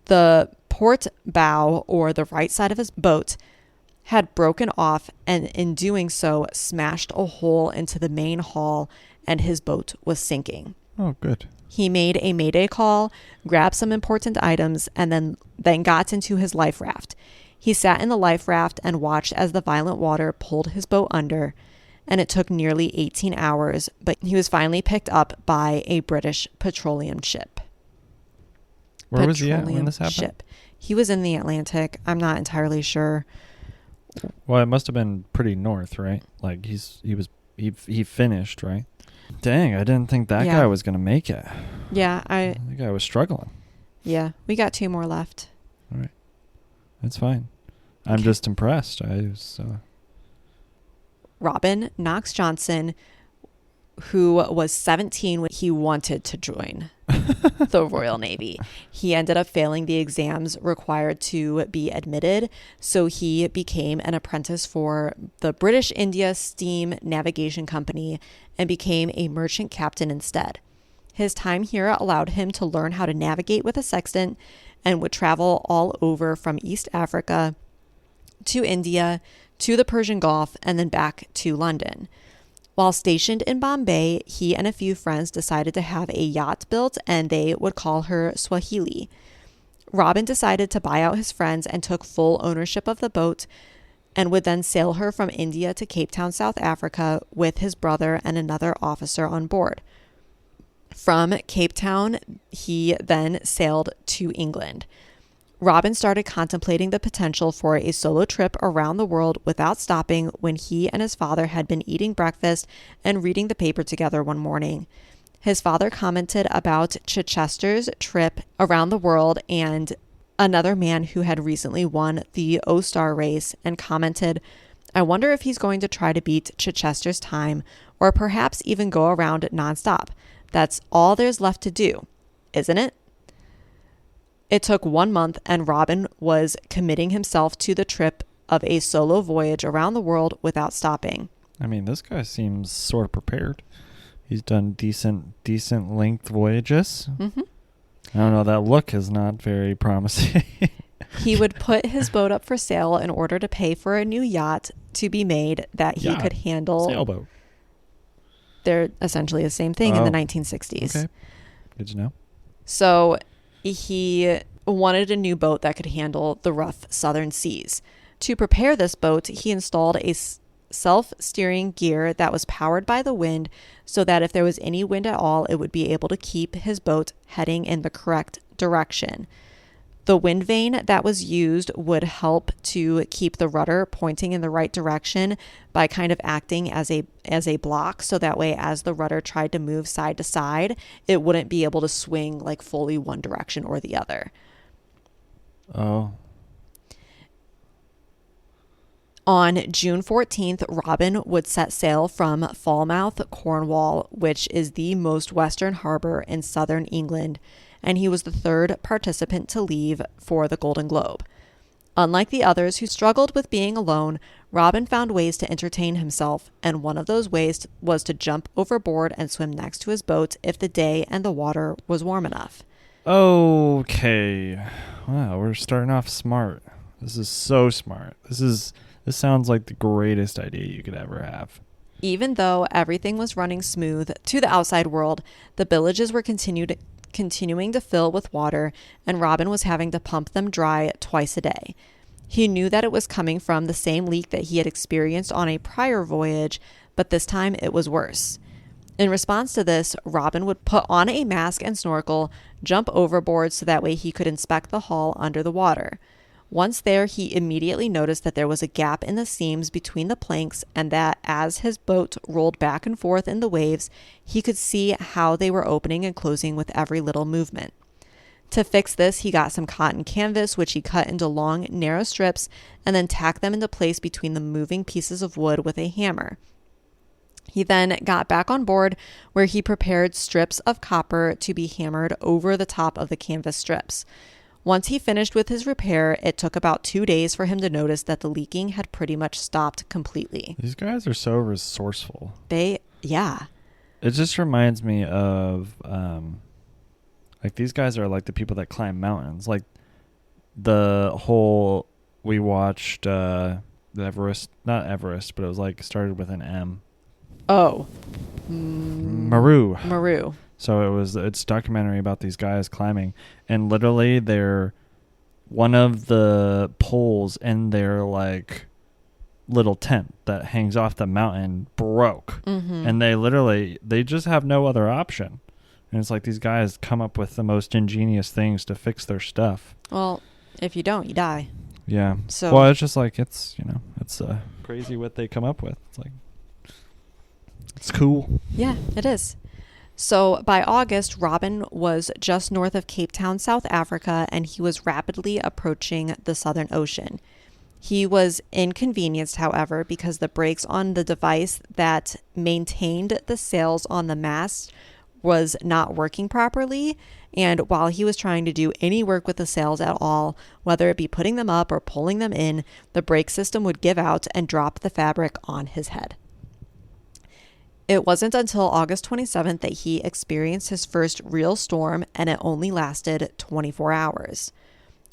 The port bow, or the right side of his boat, had broken off, and in doing so, smashed a hole into the main hull, and his boat was sinking. Oh, good. He made a mayday call, grabbed some important items, and then got into his life raft. He sat in the life raft and watched as the violent water pulled his boat under, and it took nearly 18 hours, but he was finally picked up by a British petroleum ship. Where was he at when this happened? Ship. He was in the Atlantic. I'm not entirely sure. Well, it must have been pretty north, right? Like he finished, right? Dang, I didn't think that guy was going to make it. Yeah, that guy was struggling. Yeah, we got 2 more left. All right. That's fine. I'm just impressed. Robin Knox Johnson, who was 17 when he wanted to join the Royal Navy. He ended up failing the exams required to be admitted, so he became an apprentice for the British India Steam Navigation Company and became a merchant captain instead. His time here allowed him to learn how to navigate with a sextant and would travel all over from East Africa to India to the Persian Gulf and then back to London. While stationed in Bombay, he and a few friends decided to have a yacht built, and they would call her Swahili. Robin decided to buy out his friends and took full ownership of the boat and would then sail her from India to Cape Town, South Africa, with his brother and another officer on board. From Cape Town, he then sailed to England. Robin started contemplating the potential for a solo trip around the world without stopping when he and his father had been eating breakfast and reading the paper together one morning. His father commented about Chichester's trip around the world and another man who had recently won the O-Star race and commented, "I wonder if he's going to try to beat Chichester's time or perhaps even go around nonstop. That's all there's left to do, isn't it?" It took 1 month, and Robin was committing himself to the trip of a solo voyage around the world without stopping. I mean, this guy seems sort of prepared. He's done decent length voyages. Mm-hmm. I don't know. That look is not very promising. He would put his boat up for sale in order to pay for a new yacht to be made that he could handle. Sailboat. They're essentially the same thing in the 1960s. Okay. Good to know. So he wanted a new boat that could handle the rough southern seas. To prepare this boat, he installed a self-steering gear that was powered by the wind so that if there was any wind at all, it would be able to keep his boat heading in the correct direction. The wind vane that was used would help to keep the rudder pointing in the right direction by kind of acting as a block, so that way as the rudder tried to move side to side, it wouldn't be able to swing like fully one direction or the other. Oh. On June 14th, Robin would set sail from Falmouth, Cornwall, which is the most western harbor in southern England, and he was the third participant to leave for the Golden Globe. Unlike the others who struggled with being alone, Robin found ways to entertain himself, and one of those ways was to jump overboard and swim next to his boat if the day and the water was warm enough. Okay. Wow, we're starting off smart. This is so smart. This sounds like the greatest idea you could ever have. Even though everything was running smooth to the outside world, the villages were continuing to fill with water, and Robin was having to pump them dry twice a day. He knew that it was coming from the same leak that he had experienced on a prior voyage, but this time it was worse. In response to this, Robin would put on a mask and snorkel, jump overboard so that way he could inspect the hull under the water. Once there, he immediately noticed that there was a gap in the seams between the planks, and that as his boat rolled back and forth in the waves, he could see how they were opening and closing with every little movement. To fix this, he got some cotton canvas, which he cut into long, narrow strips, and then tacked them into place between the moving pieces of wood with a hammer. He then got back on board, where he prepared strips of copper to be hammered over the top of the canvas strips. Once he finished with his repair, it took about 2 days for him to notice that the leaking had pretty much stopped completely. These guys are so resourceful. Yeah. It just reminds me of, like, these guys are like the people that climb mountains. Like, we watched the Everest, not Everest, but it was like started with an M. Oh. Meru. So it's a documentary about these guys climbing, and literally one of the poles in their like little tent that hangs off the mountain broke. Mm-hmm. And they just have no other option. And it's like these guys come up with the most ingenious things to fix their stuff. Well, if you don't, you die. Yeah. So well, it's just like it's crazy what they come up with. It's like it's cool. Yeah, it is. So by August, Robin was just north of Cape Town, South Africa, and he was rapidly approaching the Southern Ocean. He was inconvenienced, however, because the brakes on the device that maintained the sails on the mast was not working properly. And while he was trying to do any work with the sails at all, whether it be putting them up or pulling them in, the brake system would give out and drop the fabric on his head. It wasn't until August 27th that he experienced his first real storm, and it only lasted 24 hours.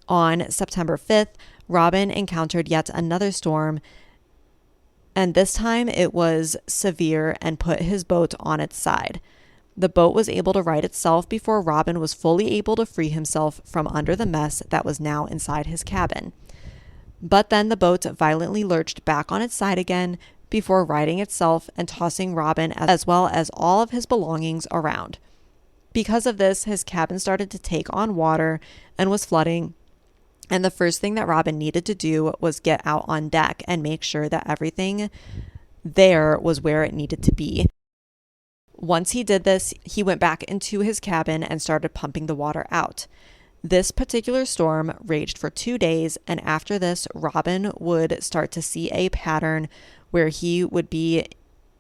On September 5th, Robin encountered yet another storm, and this time it was severe and put his boat on its side. The boat was able to right itself before Robin was fully able to free himself from under the mess that was now inside his cabin. But then the boat violently lurched back on its side again, before righting itself and tossing Robin as well as all of his belongings around. Because of this, his cabin started to take on water and was flooding, and the first thing that Robin needed to do was get out on deck and make sure that everything there was where it needed to be. Once he did this, he went back into his cabin and started pumping the water out. This particular storm raged for 2 days, and after this, Robin would start to see a pattern where he would be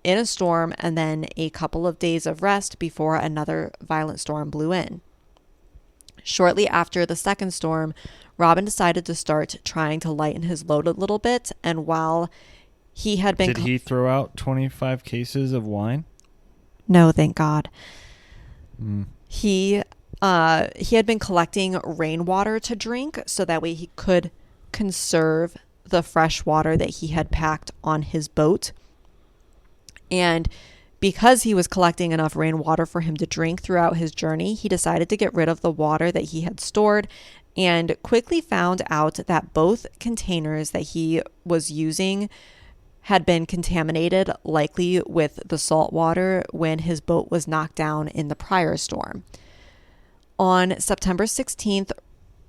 in a storm and then a couple of days of rest before another violent storm blew in. Shortly after the second storm, Robin decided to start trying to lighten his load a little bit, and while he had been... Did he throw out 25 cases of wine? No, thank God. He had been collecting rainwater to drink so that way he could conserve the fresh water that he had packed on his boat. And because he was collecting enough rainwater for him to drink throughout his journey, he decided to get rid of the water that he had stored, and quickly found out that both containers that he was using had been contaminated, likely with the salt water when his boat was knocked down in the prior storm. On September 16th,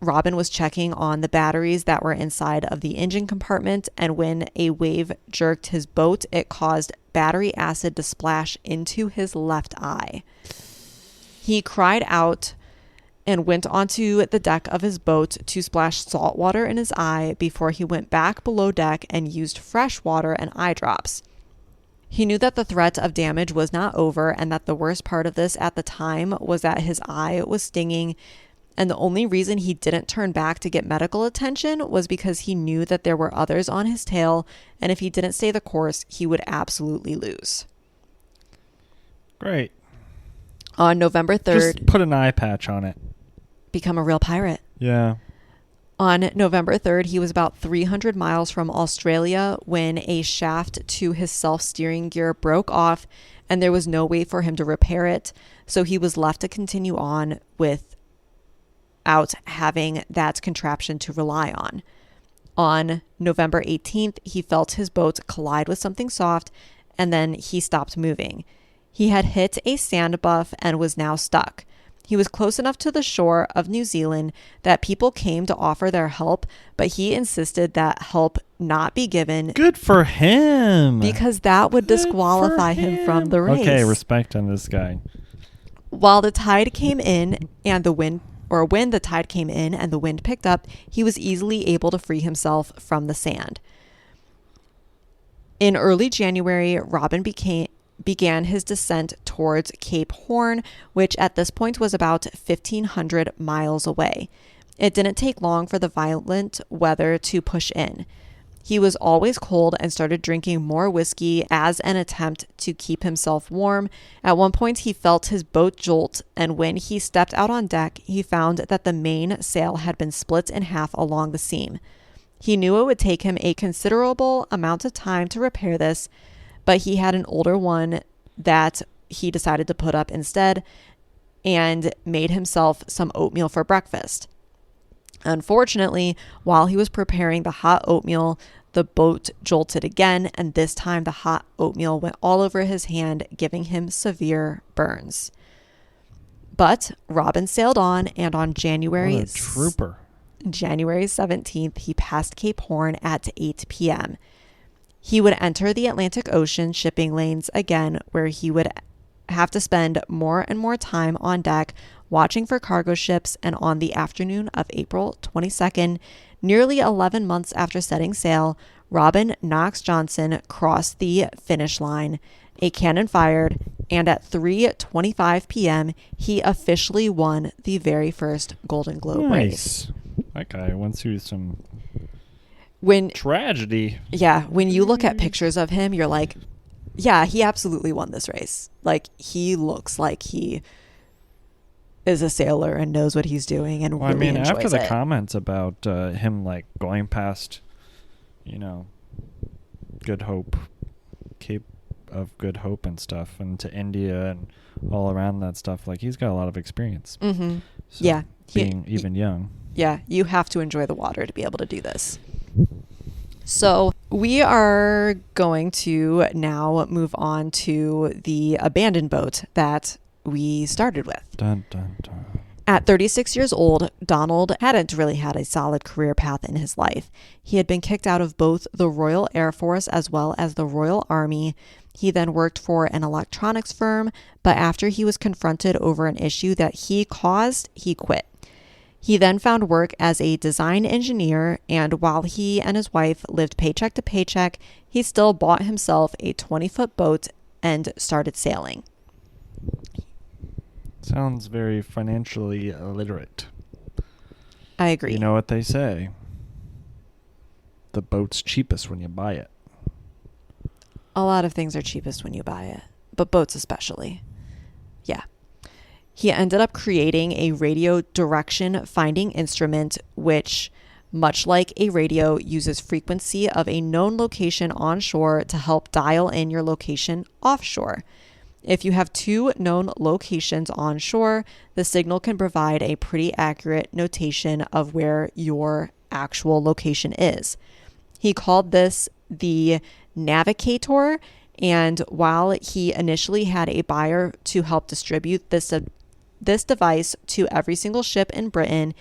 Robin was checking on the batteries that were inside of the engine compartment, and when a wave jerked his boat, it caused battery acid to splash into his left eye. He cried out and went onto the deck of his boat to splash salt water in his eye before he went back below deck and used fresh water and eye drops. He knew that the threat of damage was not over, and that the worst part of this at the time was that his eye was stinging, and the only reason he didn't turn back to get medical attention was because he knew that there were others on his tail, and if he didn't stay the course, he would absolutely lose. Great. On November 3rd... Just put an eye patch on it. Become a real pirate. Yeah. On November 3rd, he was about 300 miles from Australia when a shaft to his self-steering gear broke off, and there was no way for him to repair it, so he was left to continue on without having that contraption to rely on. On November 18th, he felt his boat collide with something soft, and then he stopped moving. He had hit a sand buff and was now stuck. He was close enough to the shore of New Zealand that people came to offer their help, but he insisted that help not be given. Good for him. Because that would disqualify him from the race. Okay, respect on this guy. While the tide came in and the wind, or when the tide came in and the wind picked up, he was easily able to free himself from the sand. In early January, Robin began his descent towards Cape Horn, which at this point was about 1,500 miles away. It didn't take long for the violent weather to push in. He was always cold and started drinking more whiskey as an attempt to keep himself warm. At one point, he felt his boat jolt, and when he stepped out on deck, he found that the main sail had been split in half along the seam. He knew it would take him a considerable amount of time to repair this, but he had an older one that he decided to put up instead and made himself some oatmeal for breakfast. Unfortunately, while he was preparing the hot oatmeal, the boat jolted again, and this time the hot oatmeal went all over his hand, giving him severe burns. But Robin sailed on, and on January 17th, he passed Cape Horn at 8 p.m. He would enter the Atlantic Ocean shipping lanes again, where he would have to spend more and more time on deck watching for cargo ships, and on the afternoon of April 22nd, nearly 11 months after setting sail, Robin Knox Johnson crossed the finish line. A cannon fired, and at 3:25 p.m., he officially won the very first Golden Globe race. That guy went through some... tragedy. Yeah, when you look at pictures of him, you're like, yeah, he absolutely won this race. Like, he looks like he is a sailor and knows what he's doing and really enjoys after the it. comments about him like going past, Good Hope, Cape of Good Hope and stuff, and to India and all around that stuff, like he's got a lot of experience. Mm-hmm. So Yeah. Being even young. Yeah, you have to enjoy the water to be able to do this. So we are going to now move on to the abandoned boat that we started with. Dun, dun, dun. At 36 years old, Donald hadn't really had a solid career path in his life. He had been kicked out of both the Royal Air Force as well as the Royal Army. He then worked for an electronics firm, but after he was confronted over an issue that he caused, he quit. He then found work as a design engineer, and while he and his wife lived paycheck to paycheck, he still bought himself a 20-foot boat and started sailing. Sounds very financially illiterate. I agree. You know what they say? The boat's cheapest when you buy it. A lot of things are cheapest when you buy it, but boats especially. Yeah. He ended up creating a radio direction finding instrument, which, much like a radio, uses frequency of a known location onshore to help dial in your location offshore. If you have two known locations onshore, the signal can provide a pretty accurate notation of where your actual location is. He called this the Navigator, and while he initially had a buyer to help distribute this device to every single ship in Britain,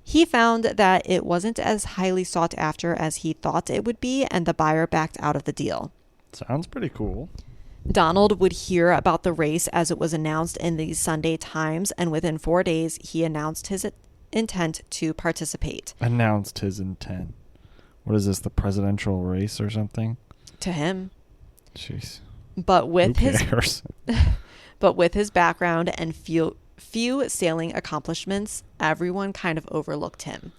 He found that it wasn't as highly sought after as he thought it would be, and the buyer backed out of the deal. Sounds pretty cool. Donald would hear about the race as it was announced in the Sunday Times, and within 4 days, he announced his intent to participate. Announced his intent. What is this, the presidential race or something? To him. Jeez. But with Who cares? But with his background and few sailing accomplishments, everyone kind of overlooked him.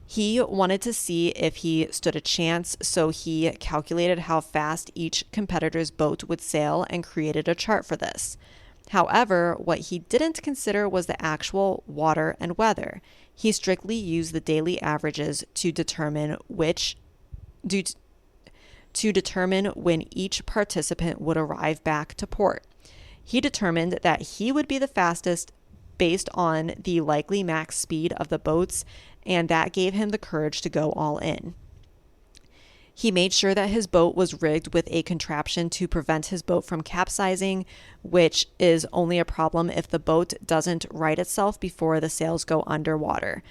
He wanted to see if he stood a chance, so he calculated how fast each competitor's boat would sail and created a chart for this. However, what he didn't consider was the actual water and weather. He strictly used the daily averages to determine when each participant would arrive back to port. He determined that he would be the fastest based on the likely max speed of the boats, and that gave him the courage to go all in. He made sure that his boat was rigged with a contraption to prevent his boat from capsizing, which is only a problem if the boat doesn't right itself before the sails go underwater.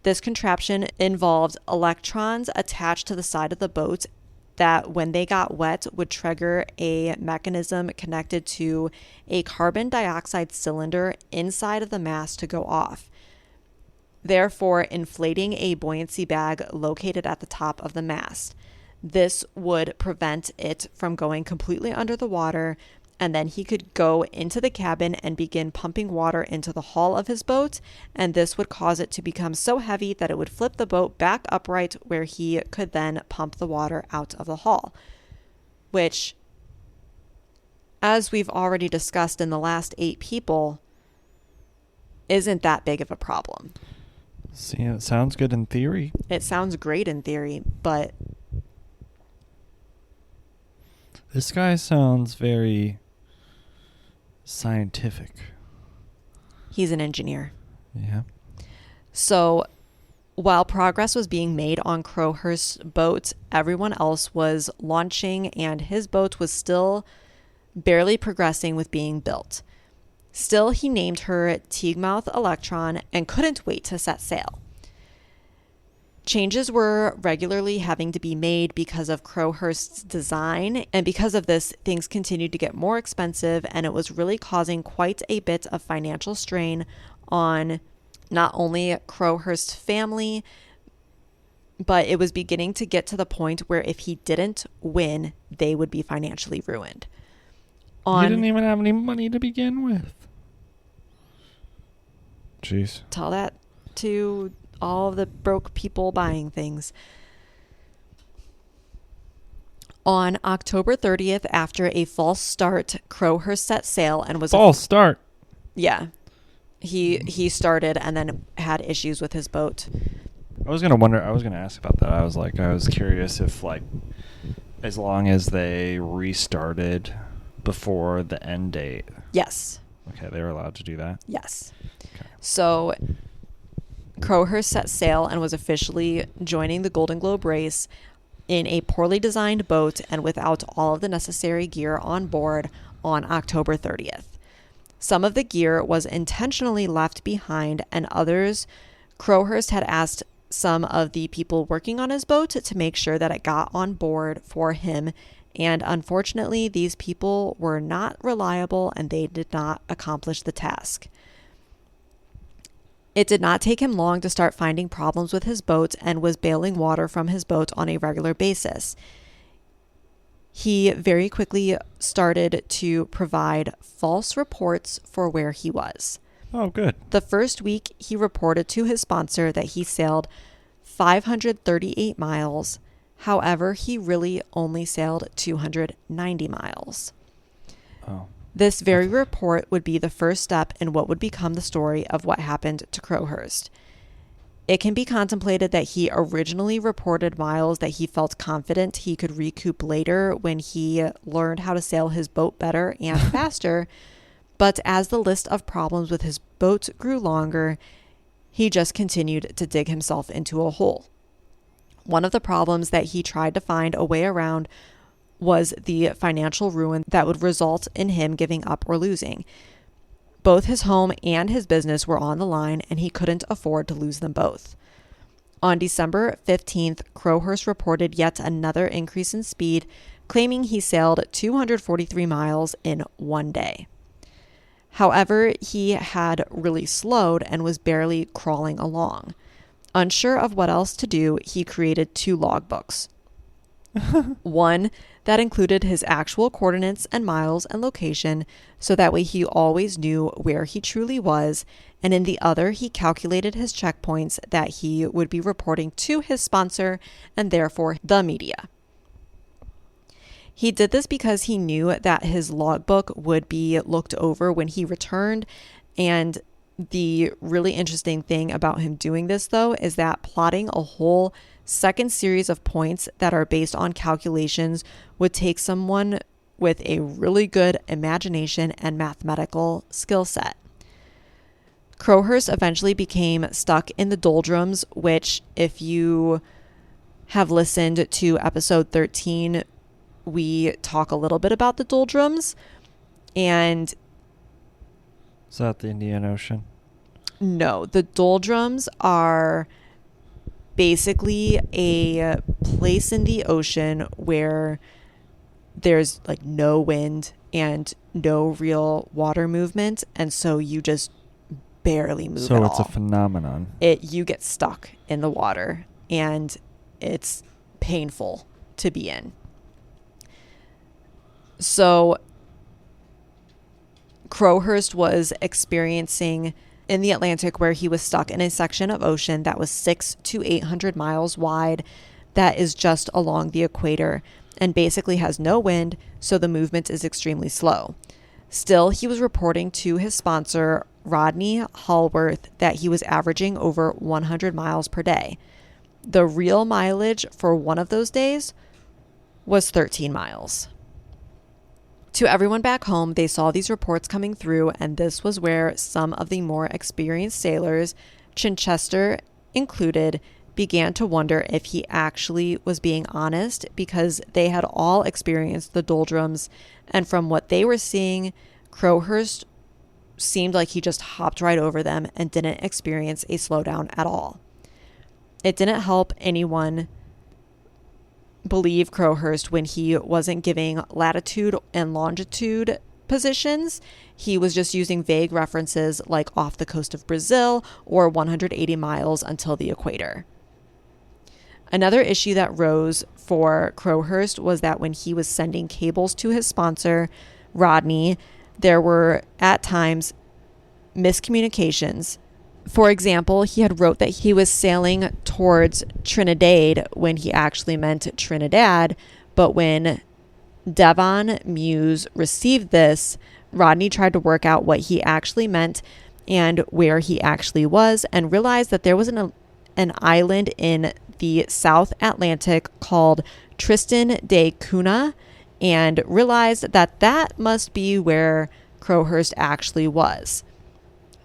This contraption involved electrons attached to the side of the boat that, when they got wet, would trigger a mechanism connected to a carbon dioxide cylinder inside of the mast to go off, therefore inflating a buoyancy bag located at the top of the mast. This would prevent it from going completely under the water, and then he could go into the cabin and begin pumping water into the hull of his boat, and this would cause it to become so heavy that it would flip the boat back upright, where he could then pump the water out of the hull, which, as we've already discussed in the last 8 people, isn't that big of a problem. See, it sounds good in theory. It sounds great in theory, but This guy sounds very scientific. he's an engineer. Yeah. So while progress was being made on Crowhurst's boat, everyone else was launching, and his boat was still barely progressing with being built. Still, he named her Teagemouth Electron and couldn't wait to set sail. Changes were regularly having to be made because of Crowhurst's design, and because of this, things continued to get more expensive, and it was really causing quite a bit of financial strain on not only Crowhurst's family, but it was beginning to get to the point where if he didn't win, they would be financially ruined. He didn't even have any money to begin with. Jeez. Tell that to all of the broke people buying things. On October 30th, after a false start, Crowhurst set sail and was... False start? Yeah. He started and then had issues with his boat. I was going to ask about that. I was curious if, like, as long as they restarted before the end date. Yes. Okay, they were allowed to do that? Yes. Okay. So Crowhurst set sail and was officially joining the Golden Globe race in a poorly designed boat and without all of the necessary gear on board on October 30th. Some of the gear was intentionally left behind, and others, Crowhurst had asked some of the people working on his boat to make sure that it got on board for him, and unfortunately these people were not reliable and they did not accomplish the task. It did not take him long to start finding problems with his boat and was bailing water from his boat on a regular basis. He very quickly started to provide false reports for where he was. Oh, good. The first week, he reported to his sponsor that he sailed 538 miles. However, he really only sailed 290 miles. Oh. This very report would be the first step in what would become the story of what happened to Crowhurst. It can be contemplated that he originally reported miles that he felt confident he could recoup later when he learned how to sail his boat better and faster, but as the list of problems with his boat grew longer, he just continued to dig himself into a hole. One of the problems that he tried to find a way around was the financial ruin that would result in him giving up or losing. Both his home and his business were on the line, and he couldn't afford to lose them both. On December 15th, Crowhurst reported yet another increase in speed, claiming he sailed 243 miles in one day. However, he had really slowed and was barely crawling along. Unsure of what else to do, he created 2 logbooks. One that included his actual coordinates and miles and location, so that way he always knew where he truly was, and in the other he calculated his checkpoints that he would be reporting to his sponsor and therefore the media. He did this because he knew that his logbook would be looked over when he returned, and the really interesting thing about him doing this, though, is that plotting a whole second series of points that are based on calculations would take someone with a really good imagination and mathematical skill set. Crowhurst eventually became stuck in the doldrums, which, if you have listened to episode 13, we talk a little bit about the doldrums. And is that the Indian Ocean? No, the doldrums are basically a place in the ocean where there's like no wind and no real water movement, and so you just barely move at all. So it's a phenomenon. You get stuck in the water, and it's painful to be in. So Crowhurst was experiencing in the Atlantic, where he was stuck in a section of ocean that was 600 to 800 miles wide, that is just along the equator and basically has no wind, so the movement is extremely slow. Still, he was reporting to his sponsor, Rodney Hallworth, that he was averaging over 100 miles per day. The real mileage for one of those days was 13 miles. To everyone back home, they saw these reports coming through, and this was where some of the more experienced sailors, Chichester included, began to wonder if he actually was being honest, because they had all experienced the doldrums, and from what they were seeing, Crowhurst seemed like he just hopped right over them and didn't experience a slowdown at all. It didn't help anyone believe Crowhurst when he wasn't giving latitude and longitude positions. He was just using vague references like off the coast of Brazil or 180 miles until the equator. Another issue that rose for Crowhurst was that when he was sending cables to his sponsor, Rodney, there were at times miscommunications. For example, he had wrote that he was sailing towards Trinidad when he actually meant Trinidad, but when Devon Muse received this, Rodney tried to work out what he actually meant and where he actually was, and realized that there was an island in the South Atlantic called Tristan da Cunha, and realized that that must be where Crowhurst actually was.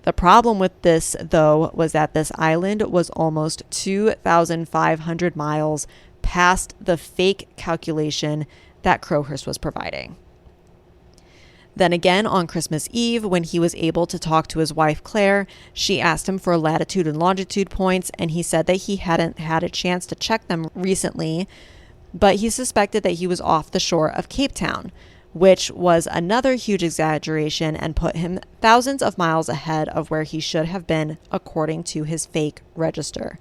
The problem with this, though, was that this island was almost 2,500 miles past the fake calculation that Crowhurst was providing. Then again, on Christmas Eve, when he was able to talk to his wife, Claire, she asked him for latitude and longitude points, and he said that he hadn't had a chance to check them recently, but he suspected that he was off the shore of Cape Town, which was another huge exaggeration and put him thousands of miles ahead of where he should have been according to his fake register.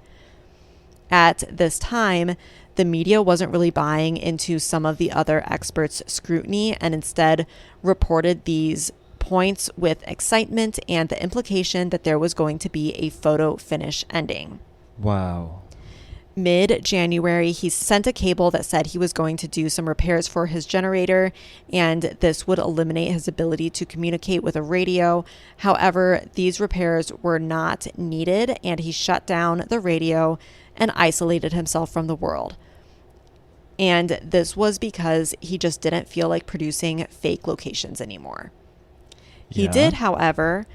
At this time, the media wasn't really buying into some of the other experts' scrutiny, and instead reported these points with excitement and the implication that there was going to be a photo finish ending. Wow. Mid-January, he sent a cable that said he was going to do some repairs for his generator, and this would eliminate his ability to communicate with a radio. However, these repairs were not needed, and he shut down the radio and isolated himself from the world. And this was because he just didn't feel like producing fake locations anymore. He did, however,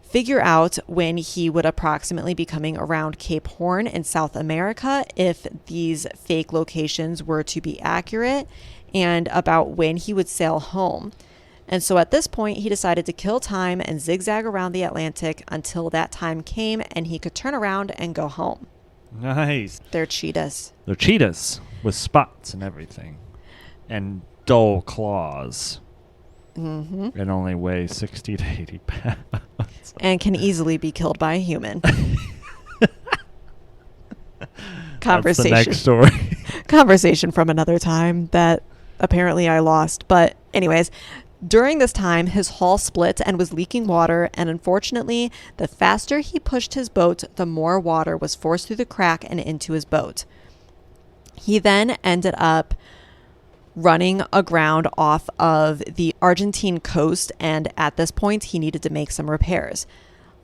figure out when he would approximately be coming around Cape Horn in South America if these fake locations were to be accurate, and about when he would sail home. And so at this point, he decided to kill time and zigzag around the Atlantic until that time came and he could turn around and go home. Nice. They're cheetahs. They're cheetahs with spots and everything. And dull claws. Mm-hmm. And only weigh 60 to 80 pounds. And can easily be killed by a human. Conversation. That's the next story. Conversation from another time that apparently I lost. But anyways, during this time, his hull split and was leaking water. And unfortunately, the faster he pushed his boat, the more water was forced through the crack and into his boat. He then ended up running aground off of the Argentine coast. And at this point, he needed to make some repairs.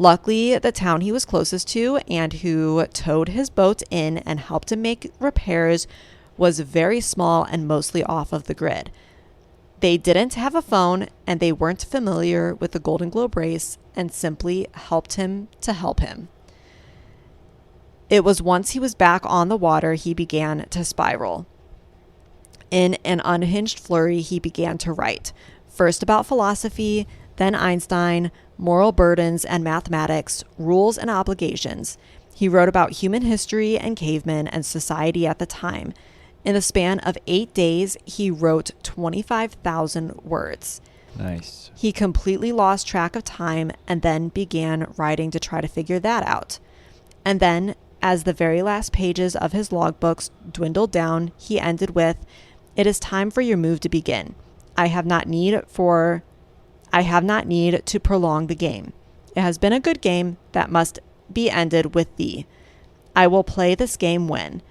Luckily, the town he was closest to and who towed his boat in and helped him make repairs was very small and mostly off of the grid. They didn't have a phone and they weren't familiar with the Golden Globe race and simply helped him to help him. It was once he was back on the water he began to spiral. In an unhinged flurry, he began to write, first about philosophy, then Einstein, moral burdens and mathematics, rules and obligations. He wrote about human history and cavemen and society at the time. In the span of 8 days, he wrote 25,000 words. Nice. He completely lost track of time and then began writing to try to figure that out. And then, as the very last pages of his logbooks dwindled down, he ended with, "It is time for your move to begin. I have not need to prolong the game. It has been a good game that must be ended with thee. I will play this game when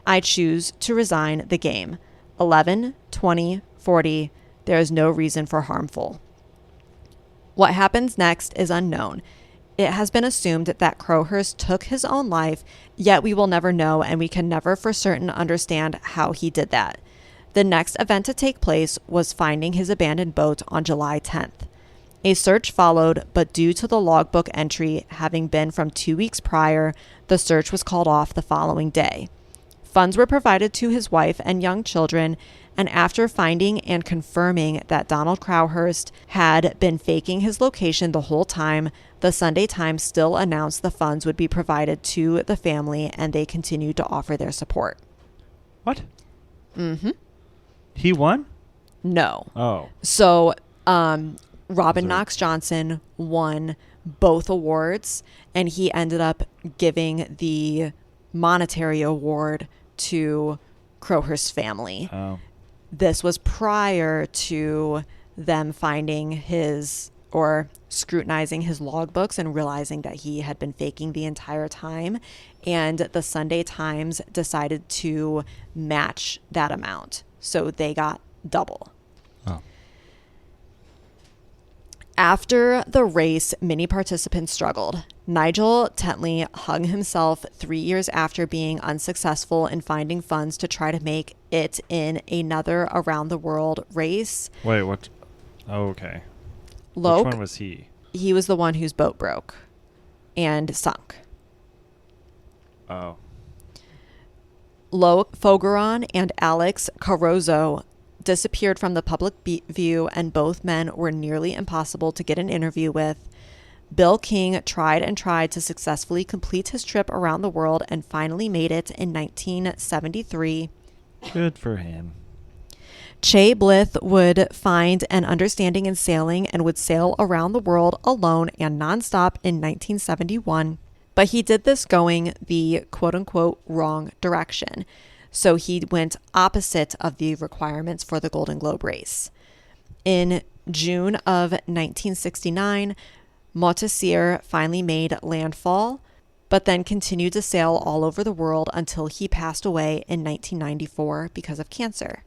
I choose to resign the game. 11, 20, 40. There is no reason for harmful." What happens next is unknown. It has been assumed that Crowhurst took his own life, yet we will never know and we can never for certain understand how he did that. The next event to take place was finding his abandoned boat on July 10th. A search followed, but due to the logbook entry having been from 2 weeks prior, the search was called off the following day. Funds were provided to his wife and young children, and after finding and confirming that Donald Crowhurst had been faking his location the whole time, the Sunday Times still announced the funds would be provided to the family, and they continued to offer their support. What? Mm-hmm. He won? No. Oh. So, Robin Knox Johnson won both awards, and he ended up giving the monetary award to Crowhurst's family. Oh. This was prior to them finding his or scrutinizing his logbooks and realizing that he had been faking the entire time. And the Sunday Times decided to match that amount. So they got double. Oh. After the race, many participants struggled. Nigel Tentley hung himself 3 years after being unsuccessful in finding funds to try to make it in another around-the-world race. Wait, what? Oh, okay. Loke, which one was he? He was the one whose boat broke and sunk. Oh. Loke Fogeron and Alex Carozzo disappeared from the public view, and both men were nearly impossible to get an interview with. Bill King tried and tried to successfully complete his trip around the world and finally made it in 1973. Good for him. Che Blyth would find an understanding in sailing and would sail around the world alone and nonstop in 1971. But he did this going the quote-unquote wrong direction. So he went opposite of the requirements for the Golden Globe race. In June of 1969, Montessier finally made landfall, but then continued to sail all over the world until he passed away in 1994 because of cancer.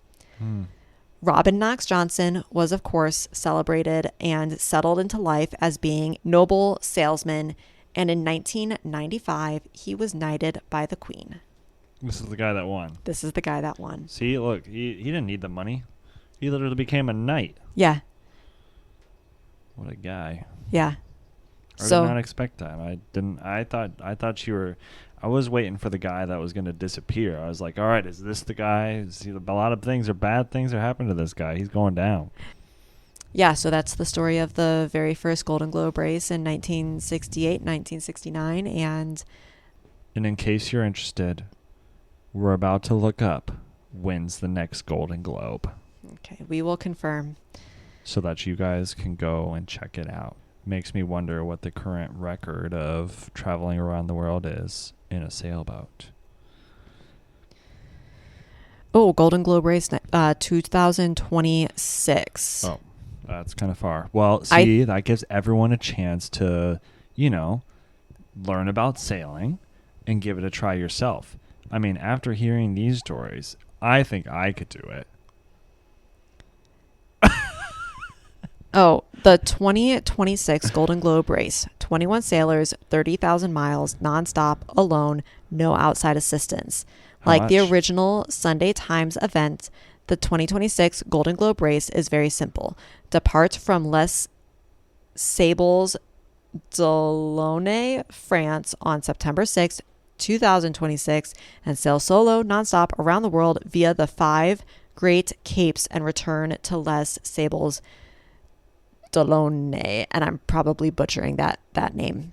Robin Knox Johnson was, of course, celebrated and settled into life as being noble salesman, and in 1995, he was knighted by the Queen. This is the guy that won. This is the guy that won. See, look, he didn't need the money. He literally became a knight. Yeah. What a guy. Yeah. I did not expect that. I thought you were. I was waiting for the guy that was going to disappear. I was like, all right, is this the guy? A lot of things are bad things are happening to this guy. He's going down. Yeah, so that's the story of the very first Golden Globe race in 1968, 1969. And in case you're interested, we're about to look up when's the next Golden Globe okay, we will confirm. so that you guys can go and check it out. Makes me wonder what the current record of traveling around the world is in a sailboat. Oh, Golden Globe race 2026. Oh, that's kind of far. Well, see, that gives everyone a chance to, learn about sailing and give it a try yourself. I mean, after hearing these stories, I think I could do it. Oh, the 2026 Golden Globe race. 21 sailors, 30,000 miles, nonstop, alone, no outside assistance. Like the original Sunday Times event, the 2026 Golden Globe race is very simple. Depart from Les Sables d'Olonne, France on September 6, 2026 and sail solo nonstop around the world via the 5 Great Capes and return to Les Sables d'Olonne. And I'm probably butchering that name.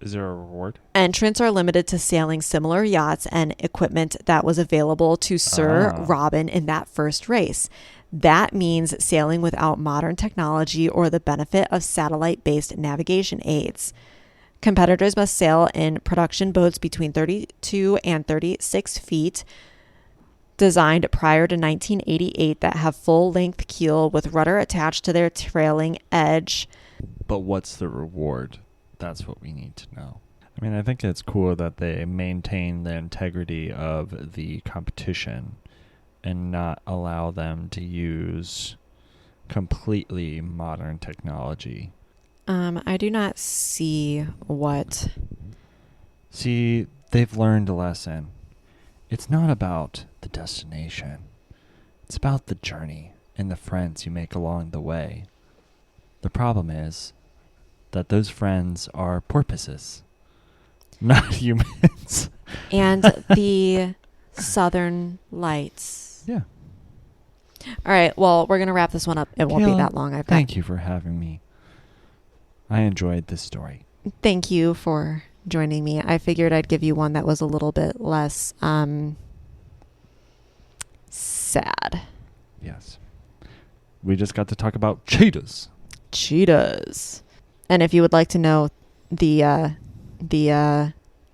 Is there a reward? Entrants are limited to sailing similar yachts and equipment that was available to Sir Robin in that first race. That means sailing without modern technology or the benefit of satellite-based navigation aids. Competitors must sail in production boats between 32 and 36 feet, designed prior to 1988, that have full-length keel with rudder attached to their trailing edge. But what's the reward? That's what we need to know. I mean, I think it's cool that they maintain the integrity of the competition and not allow them to use completely modern technology. I do not see what... See, they've learned a lesson. It's not about the destination. It's about the journey and the friends you make along the way. The problem is that those friends are porpoises, not humans. And the Southern Lights. Yeah. All right, well, we're going to wrap this one up. It won't be Kayla, that long. Thank you for having me. I enjoyed this story. Thank you for joining me. I figured I'd give you one that was a little bit less sad. Yes. We just got to talk about cheetahs. Cheetahs. And if you would like to know the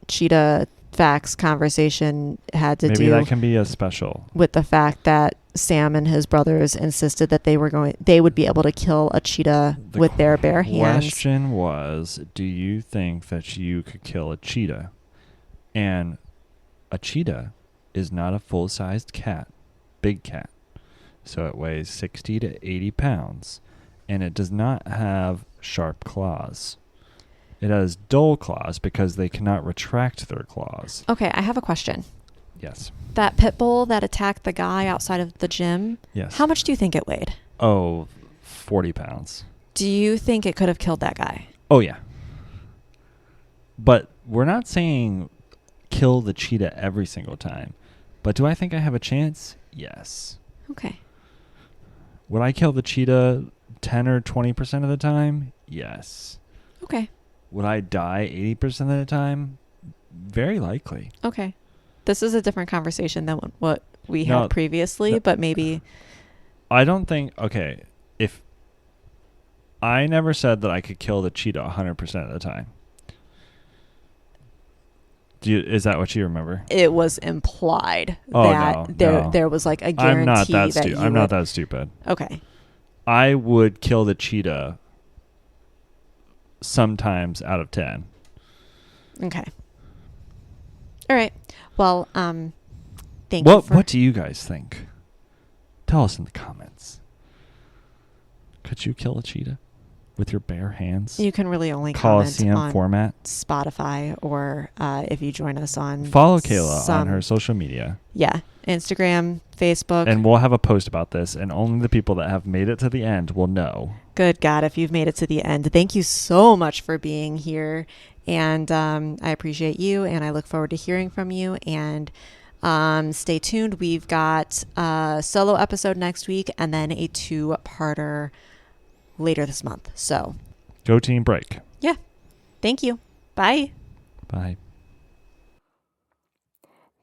cheetah facts conversation had to Maybe do that can be a special with the fact that Sam and his brothers insisted that they would be able to kill a cheetah with their bare hands. The question was, do you think that you could kill a cheetah? And a cheetah is not a full-sized cat, big cat. So it weighs 60 to 80 pounds. And it does not have sharp claws. It has dull claws because they cannot retract their claws. Okay, I have a question. Yes. That pit bull that attacked the guy outside of the gym, Yes. how much do you think it weighed? Oh, 40 pounds. Do you think it could have killed that guy? Oh, yeah. But we're not saying kill the cheetah every single time. But do I think I have a chance? Yes. Okay. Would I kill the cheetah 10 or 20% of the time? Yes. Okay. Would I die 80% of the time? Very likely. Okay. This is a different conversation than what we had previously, but maybe... I don't think... Okay, if... I never said that I could kill the cheetah 100% of the time. Is that what you remember? It was implied that there was like a guarantee I'm not that stupid. Okay. I would kill the cheetah sometimes out of 10. Okay. All right. Well, thank you. What do you guys think? Tell us in the comments. Could you kill a cheetah with your bare hands? You can really only Coliseum comment on format. Spotify, or if you join us on... Follow Kayla on her social media. Yeah. Instagram, Facebook. And we'll have a post about this, and only the people that have made it to the end will know. Good God, if you've made it to the end, thank you so much for being here. And I appreciate you, and I look forward to hearing from you. And stay tuned. We've got a solo episode next week, and then a 2-parter later this month. So Go team break. yeah. Thank you. Bye. Bye.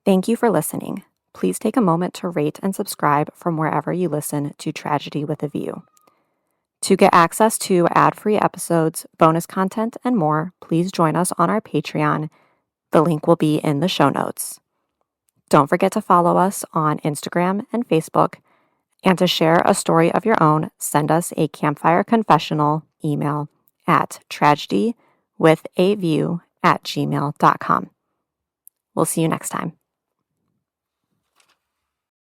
Thank you for listening. Please take a moment to rate and subscribe from wherever you listen to Tragedy with a View. To get access to ad-free episodes, bonus content, and more, please join us on our Patreon. The link will be in the show notes. Don't forget to follow us on Instagram and Facebook. And to share a story of your own, send us a Campfire Confessional email at tragedywithaview@gmail.com. We'll see you next time.